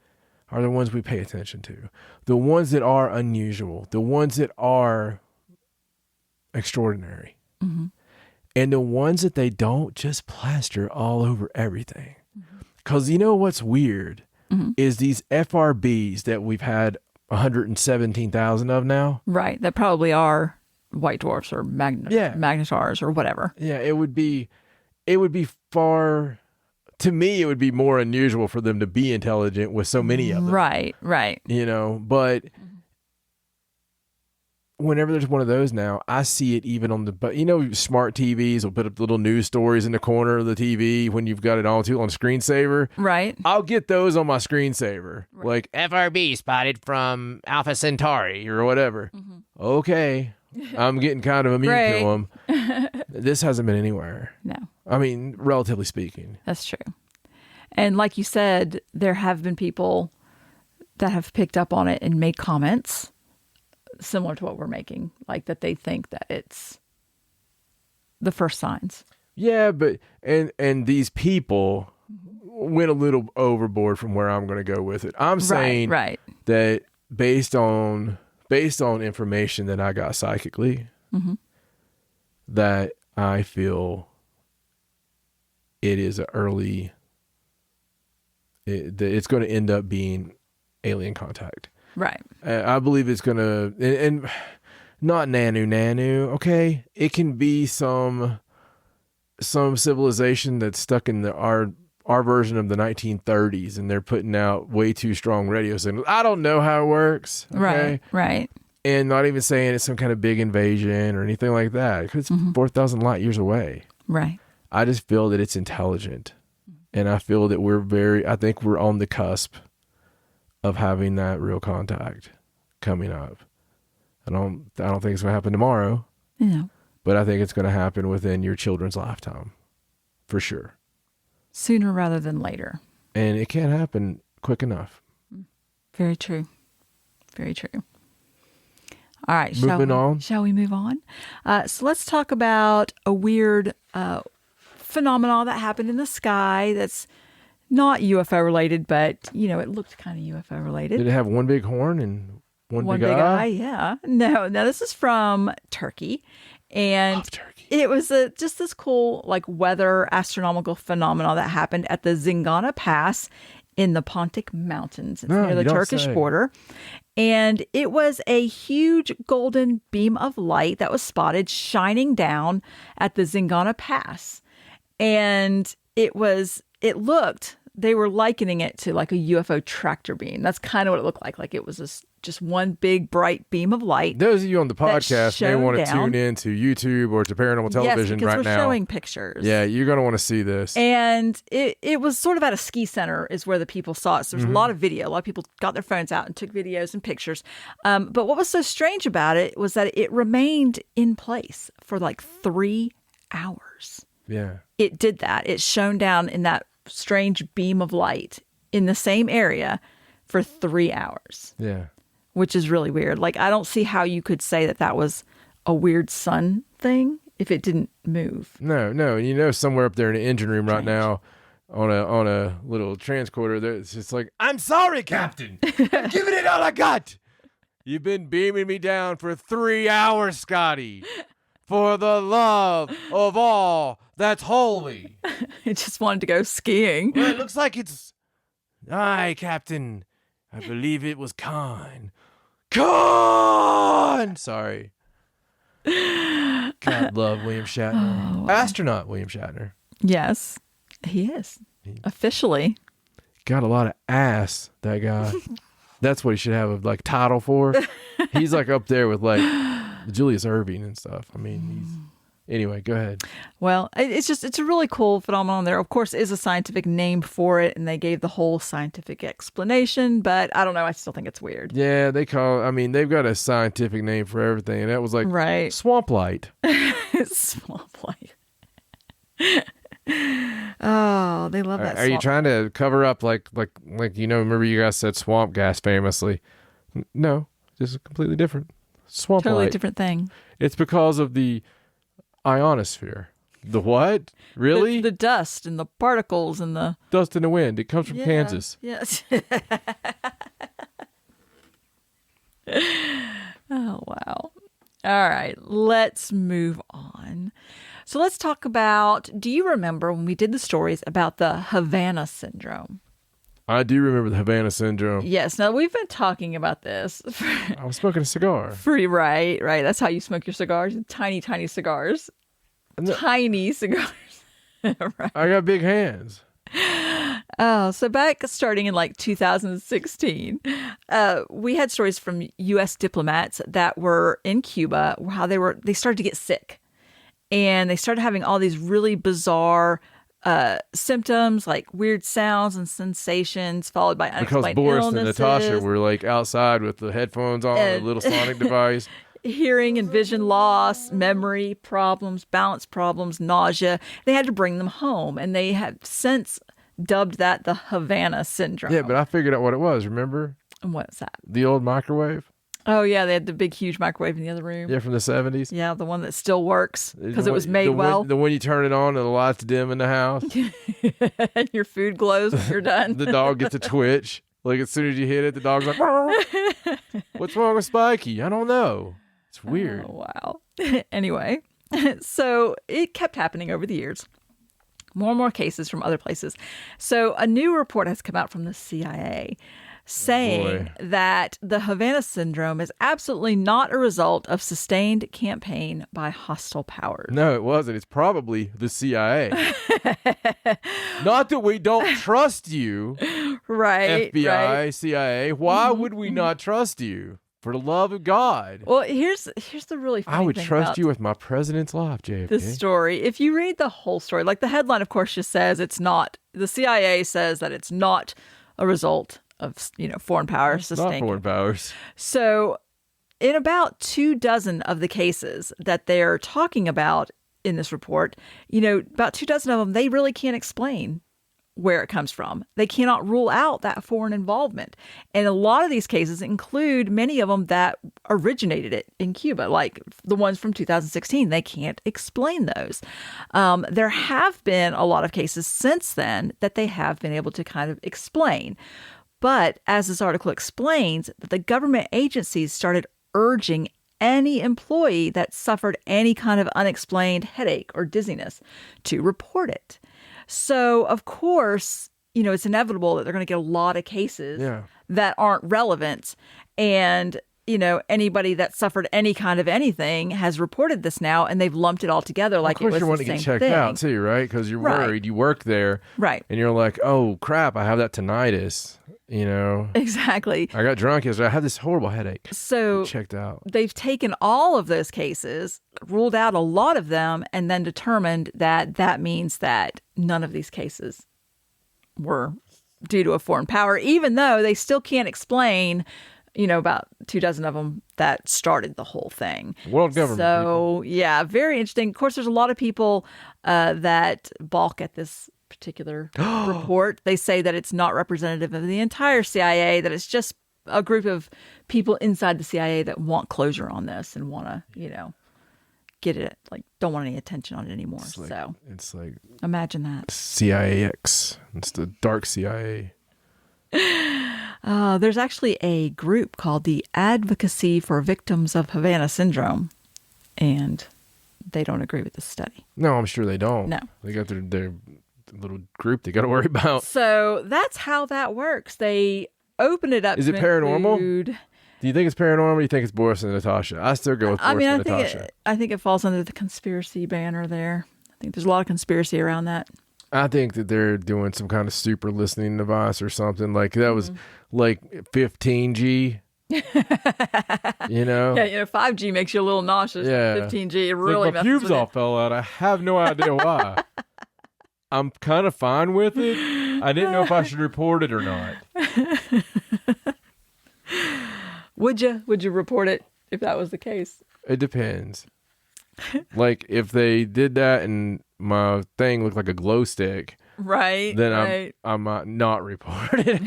[SPEAKER 1] are the ones we pay attention to, the ones that are unusual, the ones that are extraordinary, and the ones that they don't just plaster all over everything. Because you know what's weird is these FRBs that we've had 117,000 of now. Right.
[SPEAKER 2] That probably are white dwarfs or magnetars or whatever.
[SPEAKER 1] Yeah, it would be far... To me, it would be more unusual for them to be intelligent with so many of them.
[SPEAKER 2] Right.
[SPEAKER 1] You know, but whenever there's one of those now, I see it even on but you know, smart TVs will put up little news stories in the corner of the TV when you've got it all on screensaver.
[SPEAKER 2] Right.
[SPEAKER 1] I'll get those on my screensaver. Right. Like FRB spotted from Alpha Centauri or whatever. Okay. I'm getting kind of immune to them. This hasn't been anywhere.
[SPEAKER 2] No.
[SPEAKER 1] I mean, relatively speaking.
[SPEAKER 2] That's true. And like you said, there have been people that have picked up on it and made comments similar to what we're making, like that they think that it's the first signs.
[SPEAKER 1] Yeah, but and these people went a little overboard from where I'm going to go with it. I'm saying that based on information that I got psychically, that I feel it is an early, it's going to end up being alien contact.
[SPEAKER 2] Right.
[SPEAKER 1] I believe it's going to, and not nanu, okay? It can be some civilization that's stuck in our version of the 1930s, and they're putting out way too strong radio signals. I don't know how it works. Okay?
[SPEAKER 2] Right.
[SPEAKER 1] And not even saying it's some kind of big invasion or anything like that, because it's 4,000 light years away.
[SPEAKER 2] Right. I
[SPEAKER 1] just feel that it's intelligent, and I feel that I think we're on the cusp of having that real contact coming up. I don't think it's going to happen tomorrow.
[SPEAKER 2] No.
[SPEAKER 1] But I think it's going to happen within your children's lifetime, for sure.
[SPEAKER 2] Sooner rather than later.
[SPEAKER 1] And it can't happen quick enough.
[SPEAKER 2] Very true. Very true. All right. Shall we move on? So let's talk about a weird phenomenon that happened in the sky that's not UFO related, but, you know, it looked kind of UFO related.
[SPEAKER 1] Did it have one big horn and one big eye?
[SPEAKER 2] Yeah. No, this is from Turkey. And
[SPEAKER 1] Love Turkey.
[SPEAKER 2] It was just this cool, like, weather astronomical phenomenon that happened at the Zingana Pass in the Pontic Mountains. It's near the Turkish border. And it was a huge golden beam of light that was spotted shining down at the Zingana Pass. And they were likening it to like a UFO tractor beam. That's kind of what it looked like. Like it was just one big bright beam of light.
[SPEAKER 1] Those of you on the podcast may want to tune in to YouTube or to Paranormal Television right now.
[SPEAKER 2] Yes, because we're showing pictures.
[SPEAKER 1] Yeah, you're going to want to see this.
[SPEAKER 2] And it was sort of at a ski center is where the people saw it. So there's a lot of video. A lot of people got their phones out and took videos and pictures. But what was so strange about it was that it remained in place for like 3 hours.
[SPEAKER 1] Yeah.
[SPEAKER 2] It did that. It shone down in that strange beam of light in the same area for 3 hours.
[SPEAKER 1] Yeah.
[SPEAKER 2] Which is really weird. Like, I don't see how you could say that was a weird sun thing if it didn't move.
[SPEAKER 1] No. Somewhere up there in the engine room right now on a little transporter, it's just like, I'm sorry, Captain. I'm giving it all I got. You've been beaming me down for 3 hours, Scotty. For the love of all that's holy.
[SPEAKER 2] It just wanted to go skiing.
[SPEAKER 1] Well, it looks like it's... Aye, Captain. I believe it was Khan. Khan! Sorry. God love William Shatner. Astronaut William Shatner.
[SPEAKER 2] Yes, he is. Officially.
[SPEAKER 1] Got a lot of ass, that guy. That's what he should have a title for. He's up there with Julius Erving and stuff. I mean, anyway, go ahead.
[SPEAKER 2] Well, it's a really cool phenomenon. There, of course, is a scientific name for it, and they gave the whole scientific explanation, but I don't know. I still think it's weird.
[SPEAKER 1] Yeah, they've got a scientific name for everything, and that was
[SPEAKER 2] right.
[SPEAKER 1] Swamp light.
[SPEAKER 2] Swamp light. Oh, they love that.
[SPEAKER 1] Are you trying to cover up remember you guys said swamp gas famously? No, this is completely different. Swamp
[SPEAKER 2] totally
[SPEAKER 1] light.
[SPEAKER 2] Different thing.
[SPEAKER 1] It's because of the ionosphere. The what? Really?
[SPEAKER 2] The dust and the particles and the
[SPEAKER 1] dust in the wind. It comes from Kansas.
[SPEAKER 2] Yes. Oh, wow. All right, let's move on. So let's talk about, do you remember when we did the stories about the Havana syndrome?
[SPEAKER 1] I do remember the Havana syndrome.
[SPEAKER 2] Yes. Now, we've been talking about this.
[SPEAKER 1] I was smoking a cigar.
[SPEAKER 2] Right. That's how you smoke your cigars. Tiny, tiny cigars. Tiny cigars. Right.
[SPEAKER 1] I got big hands.
[SPEAKER 2] Oh, so back starting in 2016, we had stories from U.S. diplomats that were in Cuba, how they started to get sick. And they started having all these really bizarre symptoms, like weird sounds and sensations, followed by unexplained
[SPEAKER 1] Boris
[SPEAKER 2] illnesses.
[SPEAKER 1] and Natasha were outside with the headphones on, a little sonic device.
[SPEAKER 2] Hearing and vision loss, memory problems, balance problems, nausea. They had to bring them home, and they have since dubbed that the Havana syndrome.
[SPEAKER 1] Yeah, but I figured out what it was, remember?
[SPEAKER 2] And what's that?
[SPEAKER 1] The old microwave.
[SPEAKER 2] Oh, yeah, they had the big, huge microwave in the other room.
[SPEAKER 1] Yeah, from the 70s.
[SPEAKER 2] Yeah, the one that still works because it was made well.
[SPEAKER 1] The one you turn it on and the lights dim in the house.
[SPEAKER 2] And your food glows when you're done.
[SPEAKER 1] The dog gets a twitch. As soon as you hit it, the dog's like, what's wrong with Spikey? I don't know. It's weird.
[SPEAKER 2] Oh, wow. Anyway, so it kept happening over the years. More and more cases from other places. So a new report has come out from the CIA saying that the Havana syndrome is absolutely not a result of sustained campaign by hostile powers.
[SPEAKER 1] No, it wasn't. It's probably the CIA. Not that we don't trust you,
[SPEAKER 2] right?
[SPEAKER 1] FBI,
[SPEAKER 2] right.
[SPEAKER 1] CIA. Why would we not trust you? For the love of God.
[SPEAKER 2] Well, here's the really funny thing.
[SPEAKER 1] I would trust you with my president's life, JFK.
[SPEAKER 2] The story. If you read the whole story, the headline, of course, just says it's not. The CIA says that it's not a result of foreign powers sustaining.
[SPEAKER 1] Not foreign powers.
[SPEAKER 2] So, in about 24 of the cases that they're talking about in this report, about 24 of them they really can't explain where it comes from. They cannot rule out that foreign involvement. And a lot of these cases include many of them that originated it in Cuba, like the ones from 2016. They can't explain those. There have been a lot of cases since then that they have been able to kind of explain. But as this article explains, the government agencies started urging any employee that suffered any kind of unexplained headache or dizziness to report it. So, of course, it's inevitable that they're going to get a lot of cases that aren't relevant. And, anybody that suffered any kind of anything has reported this now, and they've lumped it all together like it was the same thing. Of course, you want to get checked
[SPEAKER 1] out, too, right? Because you're worried. You work there.
[SPEAKER 2] Right.
[SPEAKER 1] And you're like, oh, crap, I have that tinnitus,
[SPEAKER 2] Exactly.
[SPEAKER 1] I got drunk yesterday. I had this horrible headache.
[SPEAKER 2] So
[SPEAKER 1] checked out.
[SPEAKER 2] They've taken all of those cases, ruled out a lot of them, and then determined that means that none of these cases were due to a foreign power, even though they still can't explain, about 24 of them that started the whole thing.
[SPEAKER 1] World government.
[SPEAKER 2] So, yeah, very interesting. Of course, there's a lot of people that balk at this particular report. They say that it's not representative of the entire CIA, that it's just a group of people inside the CIA that want closure on this and want to, get it, like, don't want any attention on it anymore.
[SPEAKER 1] It's like
[SPEAKER 2] imagine that.
[SPEAKER 1] CIAX. It's the dark CIA.
[SPEAKER 2] There's actually a group called the Advocacy for Victims of Havana Syndrome, and they don't agree with this study.
[SPEAKER 1] No, I'm sure they don't.
[SPEAKER 2] No.
[SPEAKER 1] They got their little group they got to worry about.
[SPEAKER 2] So that's how that works. They open it up.
[SPEAKER 1] Is it paranormal? Do you think it's paranormal or do you think it's Boris and Natasha? I still go with Boris and Natasha.
[SPEAKER 2] I think it falls under the conspiracy banner there. I think there's a lot of conspiracy around that.
[SPEAKER 1] I think that they're doing some kind of super listening device or something. Like that was like 15G. Yeah,
[SPEAKER 2] 5G makes you a little nauseous.
[SPEAKER 1] Yeah.
[SPEAKER 2] 15G, it really
[SPEAKER 1] my
[SPEAKER 2] messes
[SPEAKER 1] pubes
[SPEAKER 2] with
[SPEAKER 1] all
[SPEAKER 2] it.
[SPEAKER 1] fell out. I have no idea why. I'm kind of fine with it. I didn't know if I should report it or not.
[SPEAKER 2] Would you report it if that was the case?
[SPEAKER 1] It depends. Like if they did that and my thing looked like a glow stick,
[SPEAKER 2] right?
[SPEAKER 1] Then I might not report it.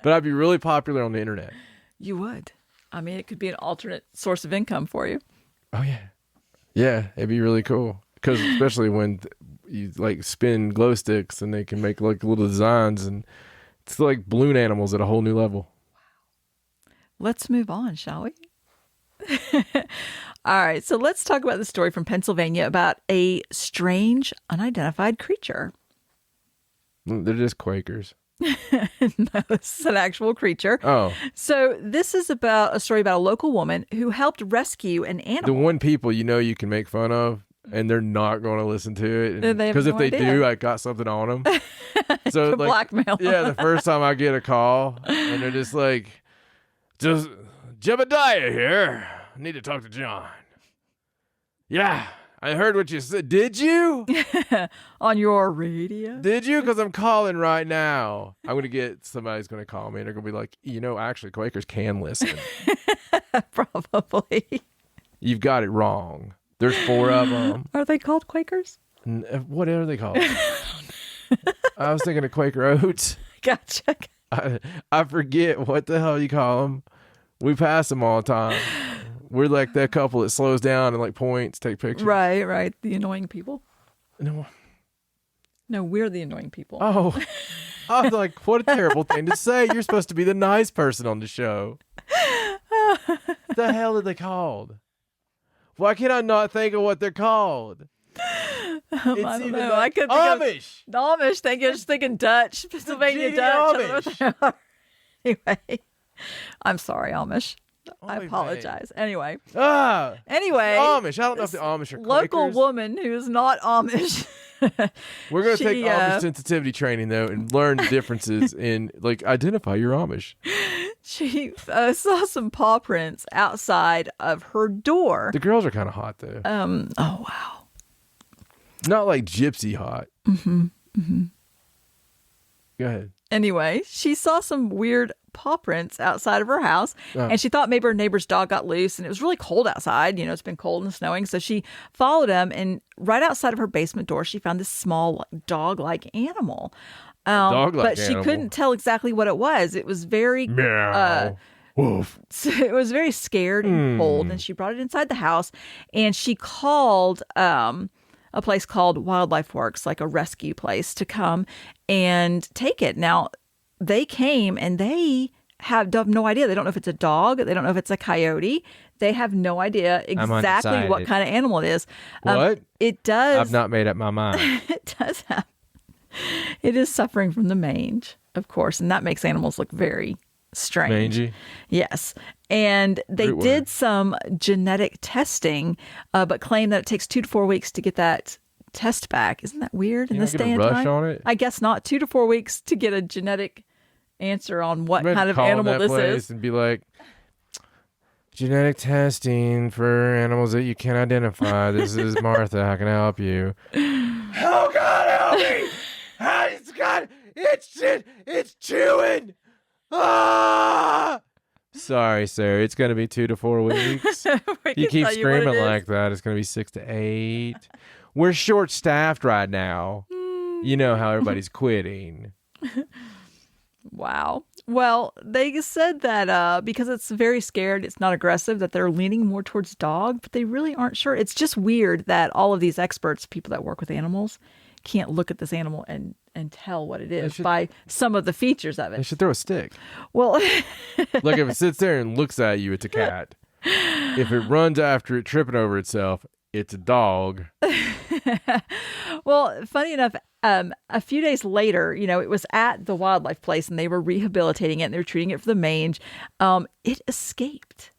[SPEAKER 1] But I'd be really popular on the internet.
[SPEAKER 2] You would. I mean, it could be an alternate source of income for you.
[SPEAKER 1] Oh yeah, it'd be really cool. Because especially when you like spin glow sticks and they can make like little designs, and it's like balloon animals at a whole new level.
[SPEAKER 2] Let's move on, shall we? All right, so let's talk about the story from Pennsylvania about a strange, unidentified creature.
[SPEAKER 1] They're just Quakers.
[SPEAKER 2] No, this is an actual creature.
[SPEAKER 1] Oh.
[SPEAKER 2] So this is about a story about a local woman who helped rescue an animal.
[SPEAKER 1] The one people you can make fun of, and they're not going to listen to it. Because if they do, I got something on them. So like,
[SPEAKER 2] blackmail.
[SPEAKER 1] Yeah, the first time I get a call, and they're just like, just Jebediah here. I need to talk to John. Yeah, I heard what you said. Did you?
[SPEAKER 2] On your radio?
[SPEAKER 1] Did you? Because I'm calling right now. I'm going to get somebody's going to call me, and they're going to be like, actually, Quakers can listen.
[SPEAKER 2] Probably.
[SPEAKER 1] You've got it wrong. There's 4 of them.
[SPEAKER 2] Are they called Quakers?
[SPEAKER 1] What are they called? I was thinking of Quaker Oats.
[SPEAKER 2] Gotcha.
[SPEAKER 1] I forget what the hell you call them. We pass them all the time. We're like that couple that slows down and like points, take pictures.
[SPEAKER 2] Right. The annoying people.
[SPEAKER 1] No,
[SPEAKER 2] we're the annoying people.
[SPEAKER 1] Oh, I was like, what a terrible thing to say. You're supposed to be the nice person on the show. The hell are they called? Why can I not think of what they're called?
[SPEAKER 2] I don't know. I could think
[SPEAKER 1] Amish.
[SPEAKER 2] Of Amish. Thank you. I was thinking Dutch, Pennsylvania Dutch.
[SPEAKER 1] Amish.
[SPEAKER 2] Anyway, I'm sorry, Amish. I apologize. Anyway.
[SPEAKER 1] Anyway. Amish. I don't know if the Amish are Quakers.
[SPEAKER 2] Local woman who is not Amish.
[SPEAKER 1] We're going to take Amish sensitivity training, though, and learn the differences in, like, identify your Amish.
[SPEAKER 2] She saw some paw prints outside of her door.
[SPEAKER 1] The girls are kind of hot, though.
[SPEAKER 2] Oh, wow.
[SPEAKER 1] Not like gypsy hot.
[SPEAKER 2] Mm-hmm.
[SPEAKER 1] Go ahead.
[SPEAKER 2] Anyway, she saw some weird paw prints outside of her house, and she thought maybe her neighbor's dog got loose, and it was really cold outside. It's been cold and snowing, so she followed him, and right outside of her basement door, she found this small dog-like animal. But she couldn't tell exactly what it was. It was very
[SPEAKER 1] meow. Woof.
[SPEAKER 2] So it was very scared and cold, and she brought it inside the house, and she called a place called Wildlife Works, like a rescue place, to come and take it. Now, they came and they have no idea. They don't know if it's a dog. They don't know if it's a coyote. They have no idea exactly what kind of animal it is.
[SPEAKER 1] What?
[SPEAKER 2] It does.
[SPEAKER 1] I've not made up my mind.
[SPEAKER 2] It does have. It is suffering from the mange, of course, and that makes animals look very strange.
[SPEAKER 1] Mangy?
[SPEAKER 2] Yes. And they did some genetic testing, but claim that it takes 2 to 4 weeks to get that test back. Isn't that weird in this day and time?
[SPEAKER 1] On it?
[SPEAKER 2] I guess not. 2 to 4 weeks to get a genetic answer on what kind of animal this is.
[SPEAKER 1] And be like, genetic testing for animals that you can't identify. This is Martha. How can I help you? Oh, God, help me! It's chewing! Ah! Sorry, sir. It's going to be 2 to 4 weeks. You keep screaming like that. It's going to be 6 to 8. We're short-staffed right now. You know how everybody's quitting.
[SPEAKER 2] Wow. Well, they said that because it's very scared, it's not aggressive, that they're leaning more towards dog, but they really aren't sure. It's just weird that all of these experts, people that work with animals, can't look at this animal and tell what it is by some of the features of it.
[SPEAKER 1] They should throw a stick.
[SPEAKER 2] Well,
[SPEAKER 1] Like if it sits there and looks at you, it's a cat. If it runs after it, tripping over itself, it's a dog.
[SPEAKER 2] well, funny enough, a few days later, it was at the wildlife place and they were rehabilitating it and they were treating it for the mange. It escaped.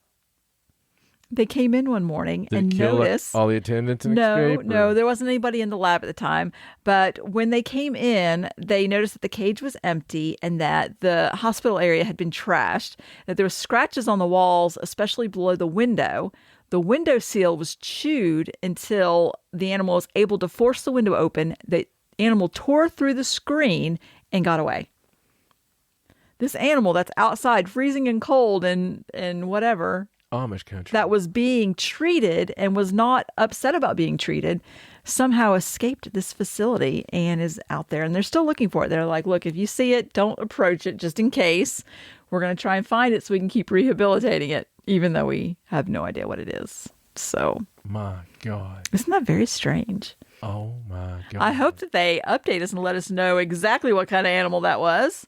[SPEAKER 2] They came in one morning and noticed
[SPEAKER 1] all the attendants and
[SPEAKER 2] No, there wasn't anybody in the lab at the time. But when they came in, they noticed that the cage was empty and that the hospital area had been trashed, that there were scratches on the walls, especially below the window. The window seal was chewed until the animal was able to force the window open. The animal tore through the screen and got away. This animal that's outside freezing and cold and whatever,
[SPEAKER 1] Amish country,
[SPEAKER 2] that was being treated and was not upset about being treated, somehow escaped this facility and is out there. And they're still looking for it. They're like, look, if you see it, don't approach it just in case. We're going to try and find it so we can keep rehabilitating it, even though we have no idea what it is. So,
[SPEAKER 1] my God.
[SPEAKER 2] Isn't that very strange?
[SPEAKER 1] Oh, my God.
[SPEAKER 2] I hope that they update us and let us know exactly what kind of animal that was.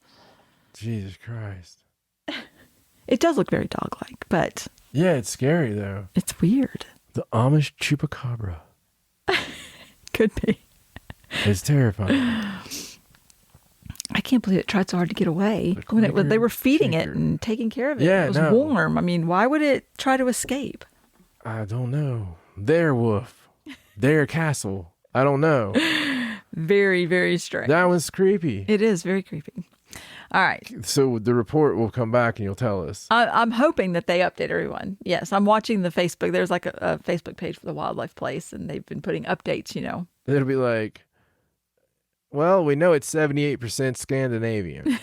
[SPEAKER 1] Jesus Christ.
[SPEAKER 2] It does look very dog-like, but...
[SPEAKER 1] Yeah, it's scary, though.
[SPEAKER 2] It's weird.
[SPEAKER 1] The Amish chupacabra.
[SPEAKER 2] Could be.
[SPEAKER 1] It's terrifying.
[SPEAKER 2] I can't believe it tried so hard to get away. When they were feeding it and taking care of it.
[SPEAKER 1] Yeah,
[SPEAKER 2] it was warm. I mean, why would it try to escape?
[SPEAKER 1] I don't know. Their wolf. Their castle. I don't know.
[SPEAKER 2] Very, very strange.
[SPEAKER 1] That was creepy.
[SPEAKER 2] It is very creepy. All right.
[SPEAKER 1] So the report will come back and you'll tell us.
[SPEAKER 2] I'm hoping that they update everyone. Yes, I'm watching the Facebook. There's like a Facebook page for the wildlife place, and they've been putting updates,
[SPEAKER 1] It'll be like, well, we know it's 78% Scandinavian.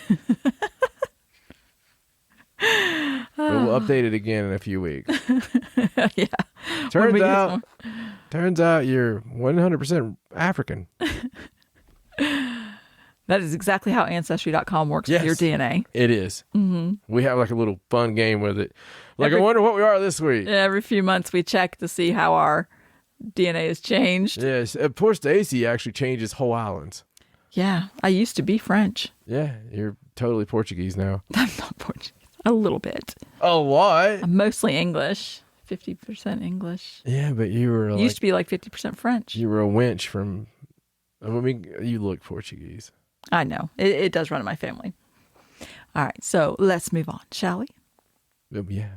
[SPEAKER 1] But we'll update it again in a few weeks.
[SPEAKER 2] Yeah.
[SPEAKER 1] Turns out you're 100% African.
[SPEAKER 2] That is exactly how Ancestry.com works with your DNA.
[SPEAKER 1] It is.
[SPEAKER 2] Mm-hmm.
[SPEAKER 1] We have like a little fun game with it. Like, I wonder what we are this week.
[SPEAKER 2] Every few months we check to see how our DNA has changed.
[SPEAKER 1] Yes. Poor Stacey actually changes whole islands.
[SPEAKER 2] Yeah. I used to be French.
[SPEAKER 1] Yeah. You're totally Portuguese now.
[SPEAKER 2] I'm not Portuguese. A little bit.
[SPEAKER 1] Oh, what?
[SPEAKER 2] I'm mostly English. 50% English.
[SPEAKER 1] Yeah, but you were
[SPEAKER 2] used to be like 50% French.
[SPEAKER 1] You were a wench from... I mean, you look Portuguese.
[SPEAKER 2] I know. It does run in my family. All right. So let's move on, shall we?
[SPEAKER 1] Yeah.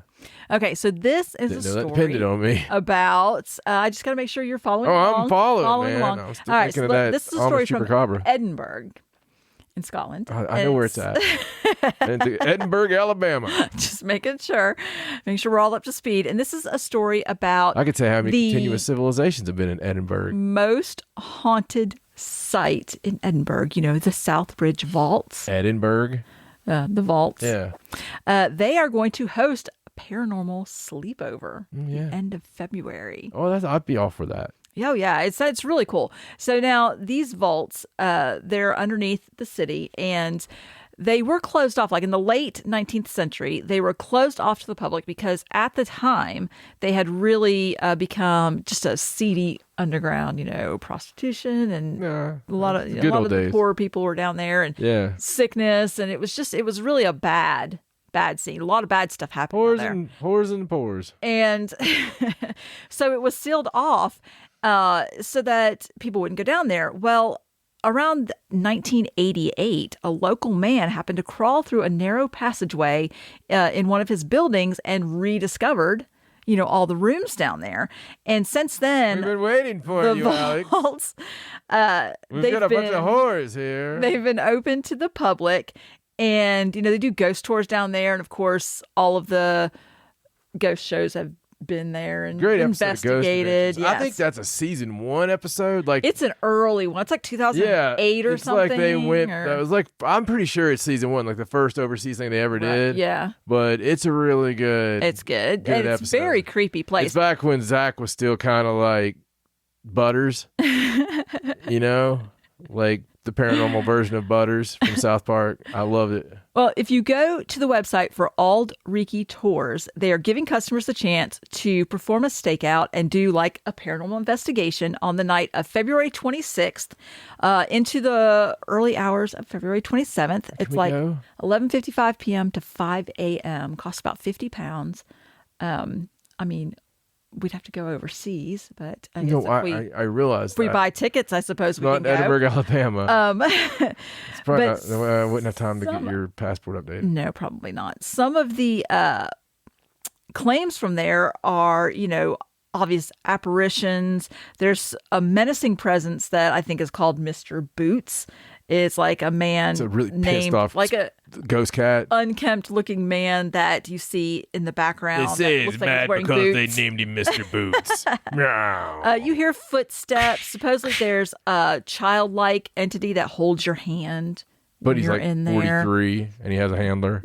[SPEAKER 2] Okay. So this is a story
[SPEAKER 1] that depended on me.
[SPEAKER 2] about... I just got to make sure you're following along.
[SPEAKER 1] I'm following man.
[SPEAKER 2] Along.
[SPEAKER 1] I'm still
[SPEAKER 2] All
[SPEAKER 1] thinking
[SPEAKER 2] right.
[SPEAKER 1] of that.
[SPEAKER 2] This is a story from
[SPEAKER 1] Chupacabra.
[SPEAKER 2] Edinburgh in Scotland.
[SPEAKER 1] I know where it's at. Edinburgh, Alabama.
[SPEAKER 2] Just making sure we're all up to speed. And this is a story about...
[SPEAKER 1] I could say how many continuous civilizations have been in Edinburgh.
[SPEAKER 2] Most haunted site in Edinburgh, the Southbridge Vaults.
[SPEAKER 1] Edinburgh?
[SPEAKER 2] The vaults.
[SPEAKER 1] Yeah.
[SPEAKER 2] They are going to host a paranormal sleepover the end of February.
[SPEAKER 1] Oh, I'd be all for that.
[SPEAKER 2] Oh, yeah. It's really cool. So now these vaults, they're underneath the city, and they were closed off. Like in the late 19th century, they were closed off to the public because at the time they had really become just a seedy underground, prostitution and a lot of the poor people were down there and sickness. And it was really a bad scene. A lot of bad stuff happened there.
[SPEAKER 1] Whores and pores.
[SPEAKER 2] And so it was sealed off so that people wouldn't go down there. Well, around 1988, a local man happened to crawl through a narrow passageway in one of his buildings and rediscovered, all the rooms down there. And since then,
[SPEAKER 1] we've been waiting for you,
[SPEAKER 2] vaults,
[SPEAKER 1] Alex. We've got a bunch of whores here.
[SPEAKER 2] They've been open to the public, and they do ghost tours down there. And of course, all of the ghost shows have been there and
[SPEAKER 1] great
[SPEAKER 2] investigated.
[SPEAKER 1] Yes. I think that's a season 1 episode. Like,
[SPEAKER 2] it's an early one. It's like 2008 or something.
[SPEAKER 1] Like they went. That was like, I'm pretty sure it's season 1, like the first overseas thing they ever did.
[SPEAKER 2] Yeah,
[SPEAKER 1] but it's a really good.
[SPEAKER 2] It's good. And it's
[SPEAKER 1] episode.
[SPEAKER 2] Very creepy place.
[SPEAKER 1] It's back when Zach was still kind of like Butters, like the paranormal version of Butters from South Park. I loved it.
[SPEAKER 2] Well, if you go to the website for Ald Riki Tours, they are giving customers the chance to perform a stakeout and do like a paranormal investigation on the night of February 26th into the early hours of February 27th. It's like 11:55 p.m. to 5 a.m. Costs about £50. I mean, we'd have to go overseas, but I guess
[SPEAKER 1] I realized
[SPEAKER 2] if we buy tickets, I suppose we can go.
[SPEAKER 1] Not Edinburgh, Alabama. It's probably
[SPEAKER 2] but
[SPEAKER 1] not, I wouldn't have time to get your passport updated.
[SPEAKER 2] No, probably not. Some of the claims from there are, obvious apparitions. There's a menacing presence that I think is called Mr. Boots. It's like a man
[SPEAKER 1] it's a really
[SPEAKER 2] named,
[SPEAKER 1] pissed off
[SPEAKER 2] like a
[SPEAKER 1] ghost cat,
[SPEAKER 2] unkempt looking man that you see in the background.
[SPEAKER 3] They say he's mad because
[SPEAKER 2] boots.
[SPEAKER 3] they named him Mr. Boots.
[SPEAKER 2] You hear footsteps. Supposedly there's a childlike entity that holds your hand.
[SPEAKER 1] But he's like 43 and he has a handler.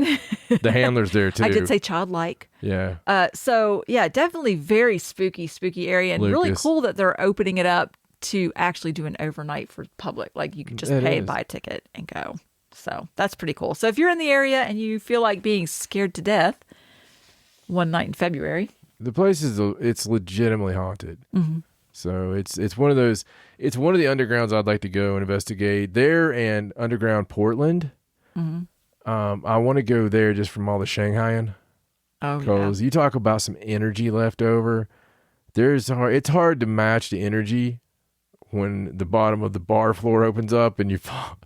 [SPEAKER 1] The handler's there too.
[SPEAKER 2] I did say childlike.
[SPEAKER 1] Yeah.
[SPEAKER 2] So yeah, definitely very spooky area, and really cool that they're opening it up to actually do an overnight for public. Like you could just pay and buy a ticket and go. So that's pretty cool. So if you're in the area and you feel like being scared to death one night in February,
[SPEAKER 1] the place it's legitimately haunted.
[SPEAKER 2] Mm-hmm.
[SPEAKER 1] So it's one of those. It's one of the undergrounds I'd like to go and investigate there, and underground Portland.
[SPEAKER 2] Mm-hmm.
[SPEAKER 1] I want to go there just from all the Shanghaiing.
[SPEAKER 2] Oh,
[SPEAKER 1] because you talk about some energy left over. It's hard to match the energy when the bottom of the bar floor opens up and you fall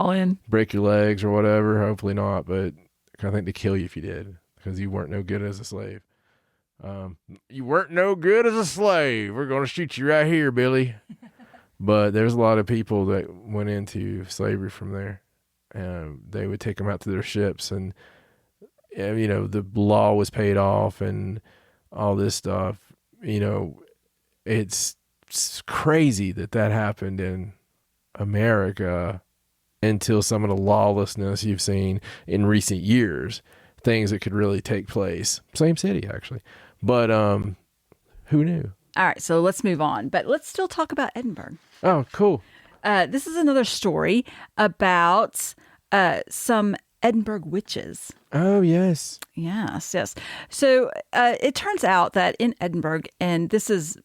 [SPEAKER 2] in,
[SPEAKER 1] break your legs or whatever. Hopefully not, but I think they kill you if you did, because you weren't no good as a slave. You weren't no good as a slave. We're going to shoot you right here, Billy. But there's a lot of people that went into slavery from there. They would take them out to their ships, and the law was paid off and all this stuff. It's crazy that happened in America until some of the lawlessness you've seen in recent years, things that could really take place. Same city, actually. But who knew?
[SPEAKER 2] All right, so let's move on. But let's still talk about Edinburgh.
[SPEAKER 1] Oh, cool.
[SPEAKER 2] This is another story about some Edinburgh witches.
[SPEAKER 1] Oh, yes.
[SPEAKER 2] Yes. So it turns out that in Edinburgh, and this is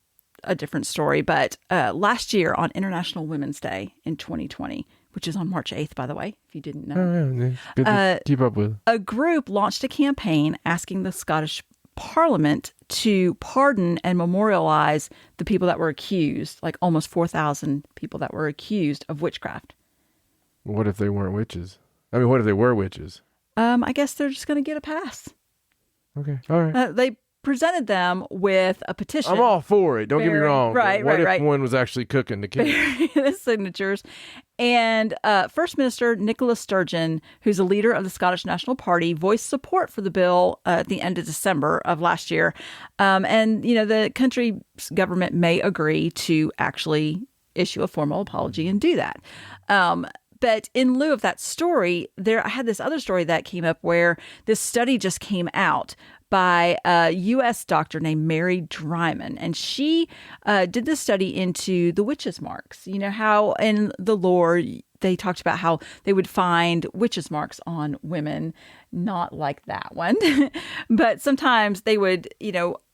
[SPEAKER 2] a different story, but last year on International Women's Day in 2020, which is on March 8th, by the way, if you didn't know.
[SPEAKER 1] Oh, yeah. Good to keep up with.
[SPEAKER 2] A group launched a campaign asking the Scottish Parliament to pardon and memorialize the people that were accused, like almost 4,000 people that were accused of witchcraft.
[SPEAKER 1] What if they weren't witches? I mean, what if they were witches?
[SPEAKER 2] I guess they're just going to get a pass.
[SPEAKER 1] Okay. All right.
[SPEAKER 2] They presented them with a petition.
[SPEAKER 1] I'm all for it. Don't get me wrong.
[SPEAKER 2] Right.
[SPEAKER 1] What if one was actually cooking the kids?
[SPEAKER 2] The signatures. And First Minister Nicola Sturgeon, who's a leader of the Scottish National Party, voiced support for the bill at the end of December of last year. And, the country's government may agree to actually issue a formal apology and do that. But in lieu of that story, I had this other story that came up where this study just came out by a U.S. doctor named Mary Dryman. And she did this study into the witches' marks. You know how in the lore, they talked about how they would find witches' marks on women, not like that one. But sometimes they would,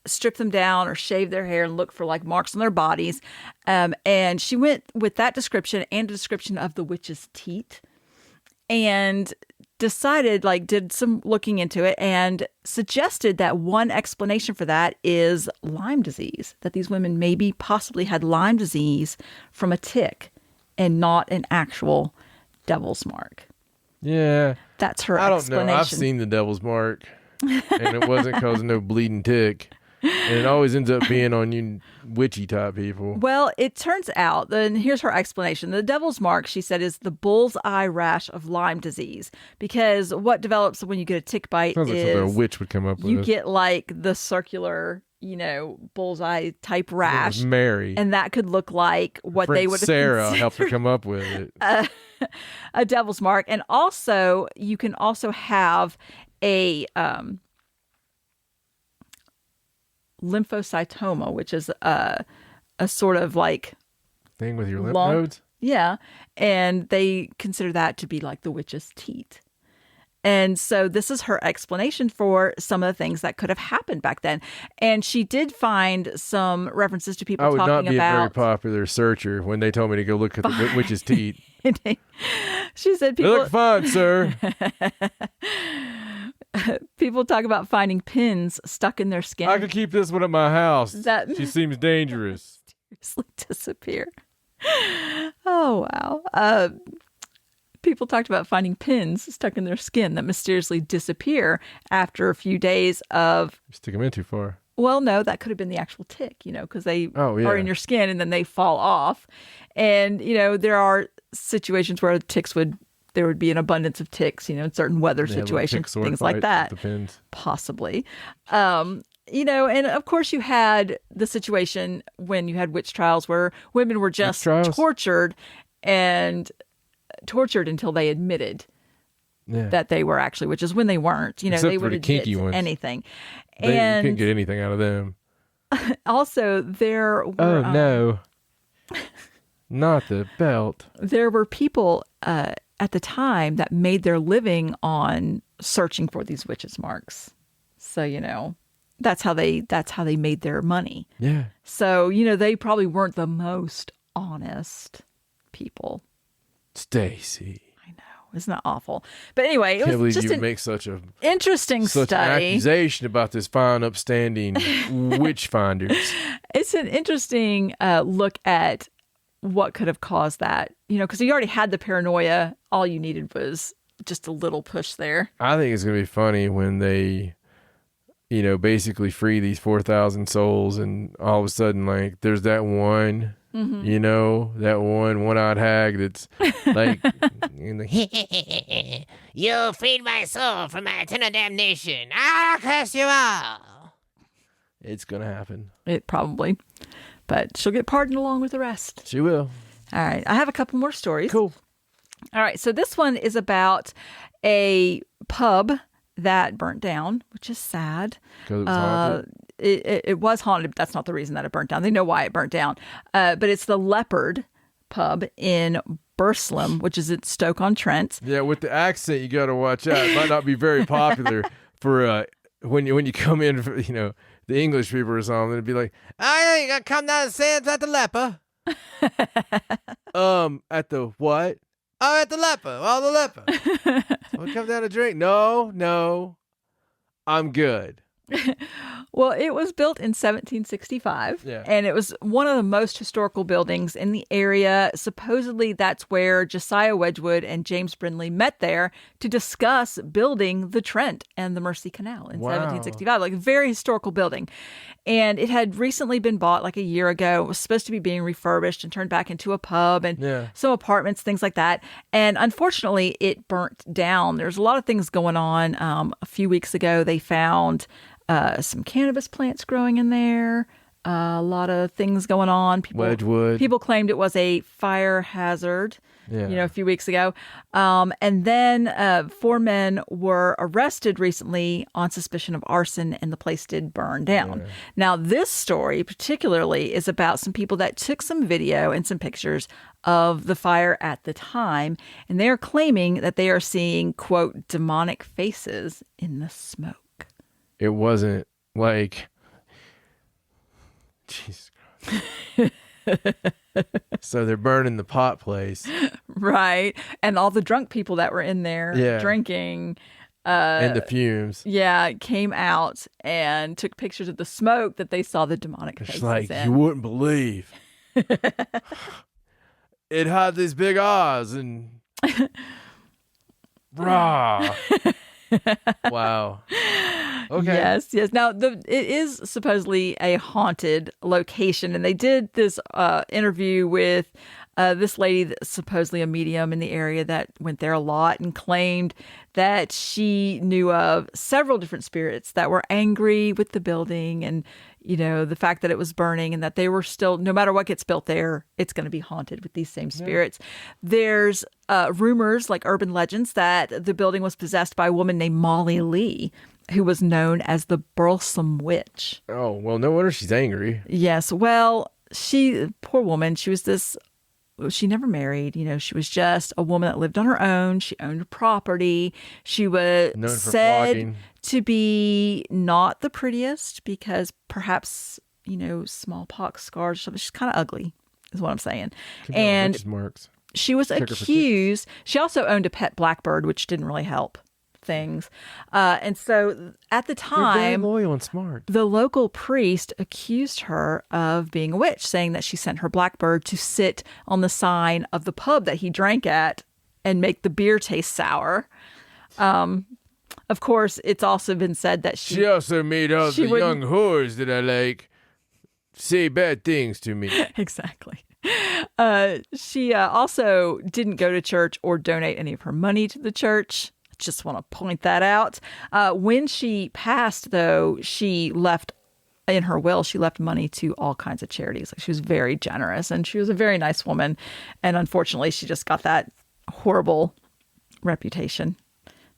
[SPEAKER 2] strip them down or shave their hair and look for like marks on their bodies. And she went with that description and a description of the witch's teat and decided, did some looking into it and suggested that one explanation for that is Lyme disease, that these women maybe possibly had Lyme disease from a tick and not an actual devil's mark.
[SPEAKER 1] Yeah.
[SPEAKER 2] That's her
[SPEAKER 1] I
[SPEAKER 2] explanation.
[SPEAKER 1] don't know. I've seen the devil's mark, and it wasn't because of no bleeding tick. And it always ends up being on you witchy type people.
[SPEAKER 2] Well, it turns out, and here's her explanation. The devil's mark, she said, is the bull's eye rash of Lyme disease. Because what develops when you get a tick bite
[SPEAKER 1] Sounds like something a witch would come up with.
[SPEAKER 2] You get the circular, bullseye type rash.
[SPEAKER 1] Mary.
[SPEAKER 2] And that could look like what they would have
[SPEAKER 1] Sarah helped her come up with it.
[SPEAKER 2] A devil's mark. And also, you can also have a lymphocytoma, which is a sort of
[SPEAKER 1] thing with your lymph
[SPEAKER 2] lump.
[SPEAKER 1] nodes?
[SPEAKER 2] Yeah. And they consider that to be like the witch's teat. And so this is her explanation for some of the things that could have happened back then. And she did find some references to people
[SPEAKER 1] I would
[SPEAKER 2] talking
[SPEAKER 1] not be a very
[SPEAKER 2] about.
[SPEAKER 1] popular searcher when they told me to go look at the witch's teeth.
[SPEAKER 2] She said
[SPEAKER 1] They
[SPEAKER 2] people
[SPEAKER 1] look fine, sir.
[SPEAKER 2] people talk about finding pins stuck in their skin.
[SPEAKER 1] I could keep this one at my house.
[SPEAKER 2] That
[SPEAKER 1] She seems dangerous.
[SPEAKER 2] mysteriously disappear. Oh, wow. People talked about finding pins stuck in their skin that mysteriously disappear after a few days of.
[SPEAKER 1] Stick them in too far.
[SPEAKER 2] Well, no, that could have been the actual tick, because they
[SPEAKER 1] Oh, yeah.
[SPEAKER 2] are in your skin and then they fall off. And, there are situations where there would be an abundance of ticks, in certain weather situations, things like that.
[SPEAKER 1] Depends.
[SPEAKER 2] Possibly. And of course you had the situation when you had witch trials where women were just tortured until they admitted that they were actually witches when they weren't.
[SPEAKER 1] Except
[SPEAKER 2] they
[SPEAKER 1] for
[SPEAKER 2] would
[SPEAKER 1] the kinky
[SPEAKER 2] admit
[SPEAKER 1] ones.
[SPEAKER 2] anything.
[SPEAKER 1] You couldn't get anything out of them.
[SPEAKER 2] Also, there were
[SPEAKER 1] Oh, no. Not the belt.
[SPEAKER 2] there were people at the time that made their living on searching for these witches' marks. So, that's how they made their money.
[SPEAKER 1] Yeah.
[SPEAKER 2] So, they probably weren't the most honest people.
[SPEAKER 1] Stacey.
[SPEAKER 2] I know. Isn't that awful? But anyway, it
[SPEAKER 1] Can't
[SPEAKER 2] was
[SPEAKER 1] believe
[SPEAKER 2] just
[SPEAKER 1] you
[SPEAKER 2] an
[SPEAKER 1] make such an
[SPEAKER 2] interesting study.
[SPEAKER 1] accusation about this fine, upstanding witch finders.
[SPEAKER 2] It's an interesting look at what could have caused that. Because you already had the paranoia. All you needed was just a little push there.
[SPEAKER 1] I think it's going to be funny when they, basically free these 4,000 souls and all of a sudden, like, there's that one, that one-eyed hag that's like,
[SPEAKER 4] You freed my soul from my eternal damnation. I'll curse you all.
[SPEAKER 1] it's going to happen.
[SPEAKER 2] It probably. But she'll get pardoned along with the rest.
[SPEAKER 1] She will.
[SPEAKER 2] All right. I have a couple more stories.
[SPEAKER 1] Cool.
[SPEAKER 2] All right. So this one is about a pub that burnt down, which is sad.
[SPEAKER 1] Because it was haunted.
[SPEAKER 2] It was haunted, but that's not the reason that it burnt down. They know why it burnt down. But it's the Leopard pub in Burslem, which is at Stoke-on-Trent.
[SPEAKER 1] Yeah, with the accent, you got to watch out. It might not be very popular for when you come in, for, the English people or something. It'd be like,
[SPEAKER 4] Oh, you gonna come down and say it's at the leper?
[SPEAKER 1] at the what?
[SPEAKER 4] Oh, at the leper. Oh, the leper.
[SPEAKER 1] Wanna come down to drink? No, I'm good.
[SPEAKER 2] Well, it was built in 1765,
[SPEAKER 1] Yeah.
[SPEAKER 2] and it was one of the most historical buildings in the area. Supposedly, that's where Josiah Wedgwood and James Brindley met there to discuss building the Trent and the Mersey Canal in
[SPEAKER 1] Wow.
[SPEAKER 2] 1765. Like, a very historical building. And it had recently been bought like a year ago. It was supposed to be being refurbished and turned back into a pub and some apartments, things like that. And unfortunately, it burnt down. There's a lot of things going on. A few weeks ago, they found some cannabis plants growing in there, a lot of things going on.
[SPEAKER 1] Wedgwood.
[SPEAKER 2] People claimed it was a fire hazard,
[SPEAKER 1] Yeah.
[SPEAKER 2] a few weeks ago. And then 4 men were arrested recently on suspicion of arson, and the place did burn down.
[SPEAKER 1] Yeah.
[SPEAKER 2] Now, this story particularly is about some people that took some video and some pictures of the fire at the time, and they are claiming that they are seeing, quote, demonic faces in the smoke.
[SPEAKER 1] It wasn't like, Jesus Christ. So they're burning the pot place.
[SPEAKER 2] Right. And all the drunk people that were in there drinking.
[SPEAKER 1] And the fumes.
[SPEAKER 2] Yeah, came out and took pictures of the smoke that they saw the demonic faces
[SPEAKER 1] It's like,
[SPEAKER 2] in.
[SPEAKER 1] you wouldn't believe. It had these big eyes and raw. Wow. Okay.
[SPEAKER 2] Yes. Now, it is supposedly a haunted location, and they did this interview with this lady that's supposedly a medium in the area that went there a lot and claimed that she knew of several different spirits that were angry with the building and, the fact that it was burning, and that they were still, no matter what gets built there, it's going to be haunted with these same spirits. There's rumors, like urban legends, that the building was possessed by a woman named Molly Lee, who was known as the Burslem Witch.
[SPEAKER 1] Oh, well, no wonder she's angry.
[SPEAKER 2] Yes. Well, poor woman, she was this she never married. She was just a woman that lived on her own. She owned property. She was
[SPEAKER 1] Known for
[SPEAKER 2] said
[SPEAKER 1] flogging.
[SPEAKER 2] to be not the prettiest because perhaps, smallpox scars or something. She's kind of ugly is what I'm saying. And
[SPEAKER 1] witch's marks.
[SPEAKER 2] she was
[SPEAKER 1] Check her for
[SPEAKER 2] accused. She also owned a pet blackbird, which didn't really help things. And so at the
[SPEAKER 1] They're very
[SPEAKER 2] time,
[SPEAKER 1] loyal and smart.
[SPEAKER 2] the local priest accused her of being a witch, saying that she sent her blackbird to sit on the sign of the pub that he drank at and make the beer taste sour. Of course, it's also been said that
[SPEAKER 1] She also made all
[SPEAKER 2] she
[SPEAKER 1] the
[SPEAKER 2] wouldn't-
[SPEAKER 1] young whores that I like say bad things to me.
[SPEAKER 2] Exactly. She also didn't go to church or donate any of her money to the church. Just want to point that out. When she passed, though, she left in her will, she left money to all kinds of charities. Like, she was very generous and she was a very nice woman. And unfortunately, she just got that horrible reputation.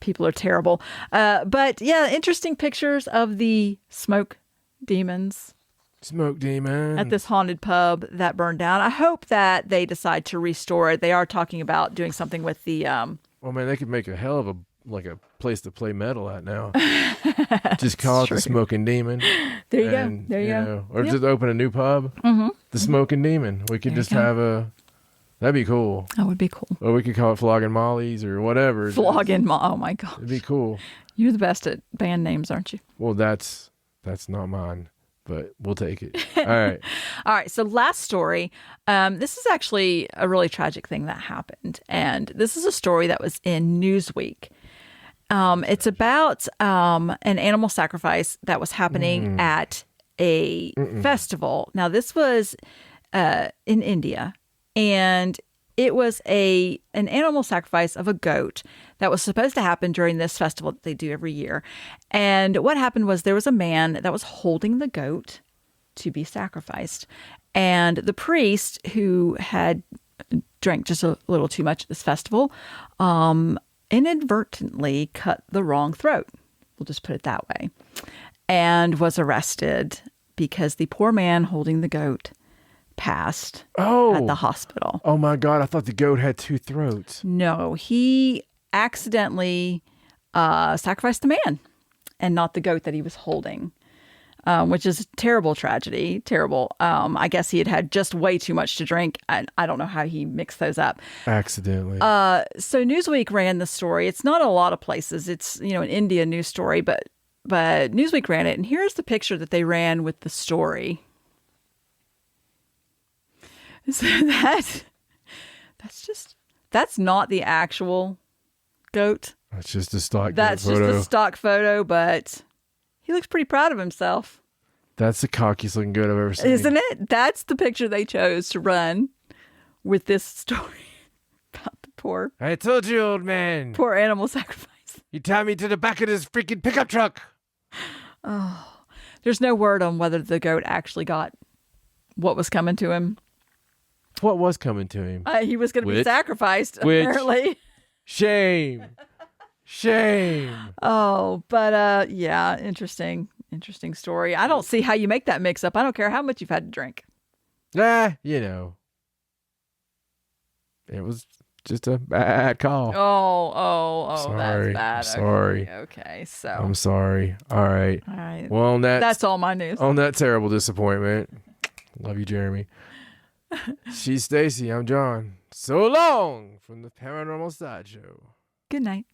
[SPEAKER 2] People are terrible. But yeah, interesting pictures of the smoke demons
[SPEAKER 1] Smoke demon.
[SPEAKER 2] at this haunted pub that burned down. I hope that they decide to restore it. They are talking about doing something with the
[SPEAKER 1] Well, man, they could make a hell of a place to play metal at now. Just call it the Smoking Demon.
[SPEAKER 2] There you
[SPEAKER 1] and,
[SPEAKER 2] go. There you go.
[SPEAKER 1] know, or
[SPEAKER 2] Yep.
[SPEAKER 1] just open a new pub.
[SPEAKER 2] Mm-hmm.
[SPEAKER 1] The Smoking Demon. We could
[SPEAKER 2] There you
[SPEAKER 1] just
[SPEAKER 2] go.
[SPEAKER 1] have a. That'd be cool.
[SPEAKER 2] That would be cool.
[SPEAKER 1] Or we could call it Flogging Mollies or whatever.
[SPEAKER 2] Oh my god.
[SPEAKER 1] It'd be cool.
[SPEAKER 2] You're the best at band names, aren't you?
[SPEAKER 1] Well, that's not mine, but we'll take it. All right.
[SPEAKER 2] All right. So last story. This is actually a really tragic thing that happened. And this is a story that was in Newsweek. It's about an animal sacrifice that was happening at a festival. Now, this was in India, and it was an animal sacrifice of a goat that was supposed to happen during this festival that they do every year. And what happened was there was a man that was holding the goat to be sacrificed. And the priest, who had drank just a little too much at this festival, inadvertently cut the wrong throat. We'll just put it that way. And was arrested because the poor man holding the goat passed at the hospital.
[SPEAKER 1] Oh my God. I thought the goat had two throats.
[SPEAKER 2] No, he accidentally sacrificed the man and not the goat that he was holding, which is a terrible tragedy. Terrible. I guess he had just way too much to drink. I don't know how he mixed those up.
[SPEAKER 1] Accidentally.
[SPEAKER 2] So Newsweek ran the story. It's not a lot of places. It's, an India news story, but Newsweek ran it. And here's the picture that they ran with the story. So that's not the actual goat.
[SPEAKER 1] That's just a stock
[SPEAKER 2] That's
[SPEAKER 1] goat
[SPEAKER 2] just
[SPEAKER 1] photo.
[SPEAKER 2] a stock photo, but he looks pretty proud of himself.
[SPEAKER 1] That's the cockiest looking goat I've ever seen.
[SPEAKER 2] Isn't it? That's the picture they chose to run with this story about the poor
[SPEAKER 1] I told you, old man.
[SPEAKER 2] poor animal sacrifice.
[SPEAKER 1] You tied me to the back of this freaking pickup truck.
[SPEAKER 2] There's no word on whether the goat actually got what was coming to him.
[SPEAKER 1] What was coming to him?
[SPEAKER 2] He was going to be
[SPEAKER 1] Which?
[SPEAKER 2] sacrificed,
[SPEAKER 1] Which?
[SPEAKER 2] apparently.
[SPEAKER 1] Shame. Shame.
[SPEAKER 2] Oh, but yeah, interesting story. I don't see how you make that mix up. I don't care how much you've had to drink.
[SPEAKER 1] It was just a bad call.
[SPEAKER 2] Oh,
[SPEAKER 1] Sorry.
[SPEAKER 2] that's bad.
[SPEAKER 1] I'm sorry.
[SPEAKER 2] Okay, so
[SPEAKER 1] I'm sorry. All right.
[SPEAKER 2] all right.
[SPEAKER 1] Well,
[SPEAKER 2] That's all my news.
[SPEAKER 1] on that terrible disappointment. Love you, Jeremy. She's Stacey. I'm John. So long from the Paranormal Sideshow.
[SPEAKER 2] Good night.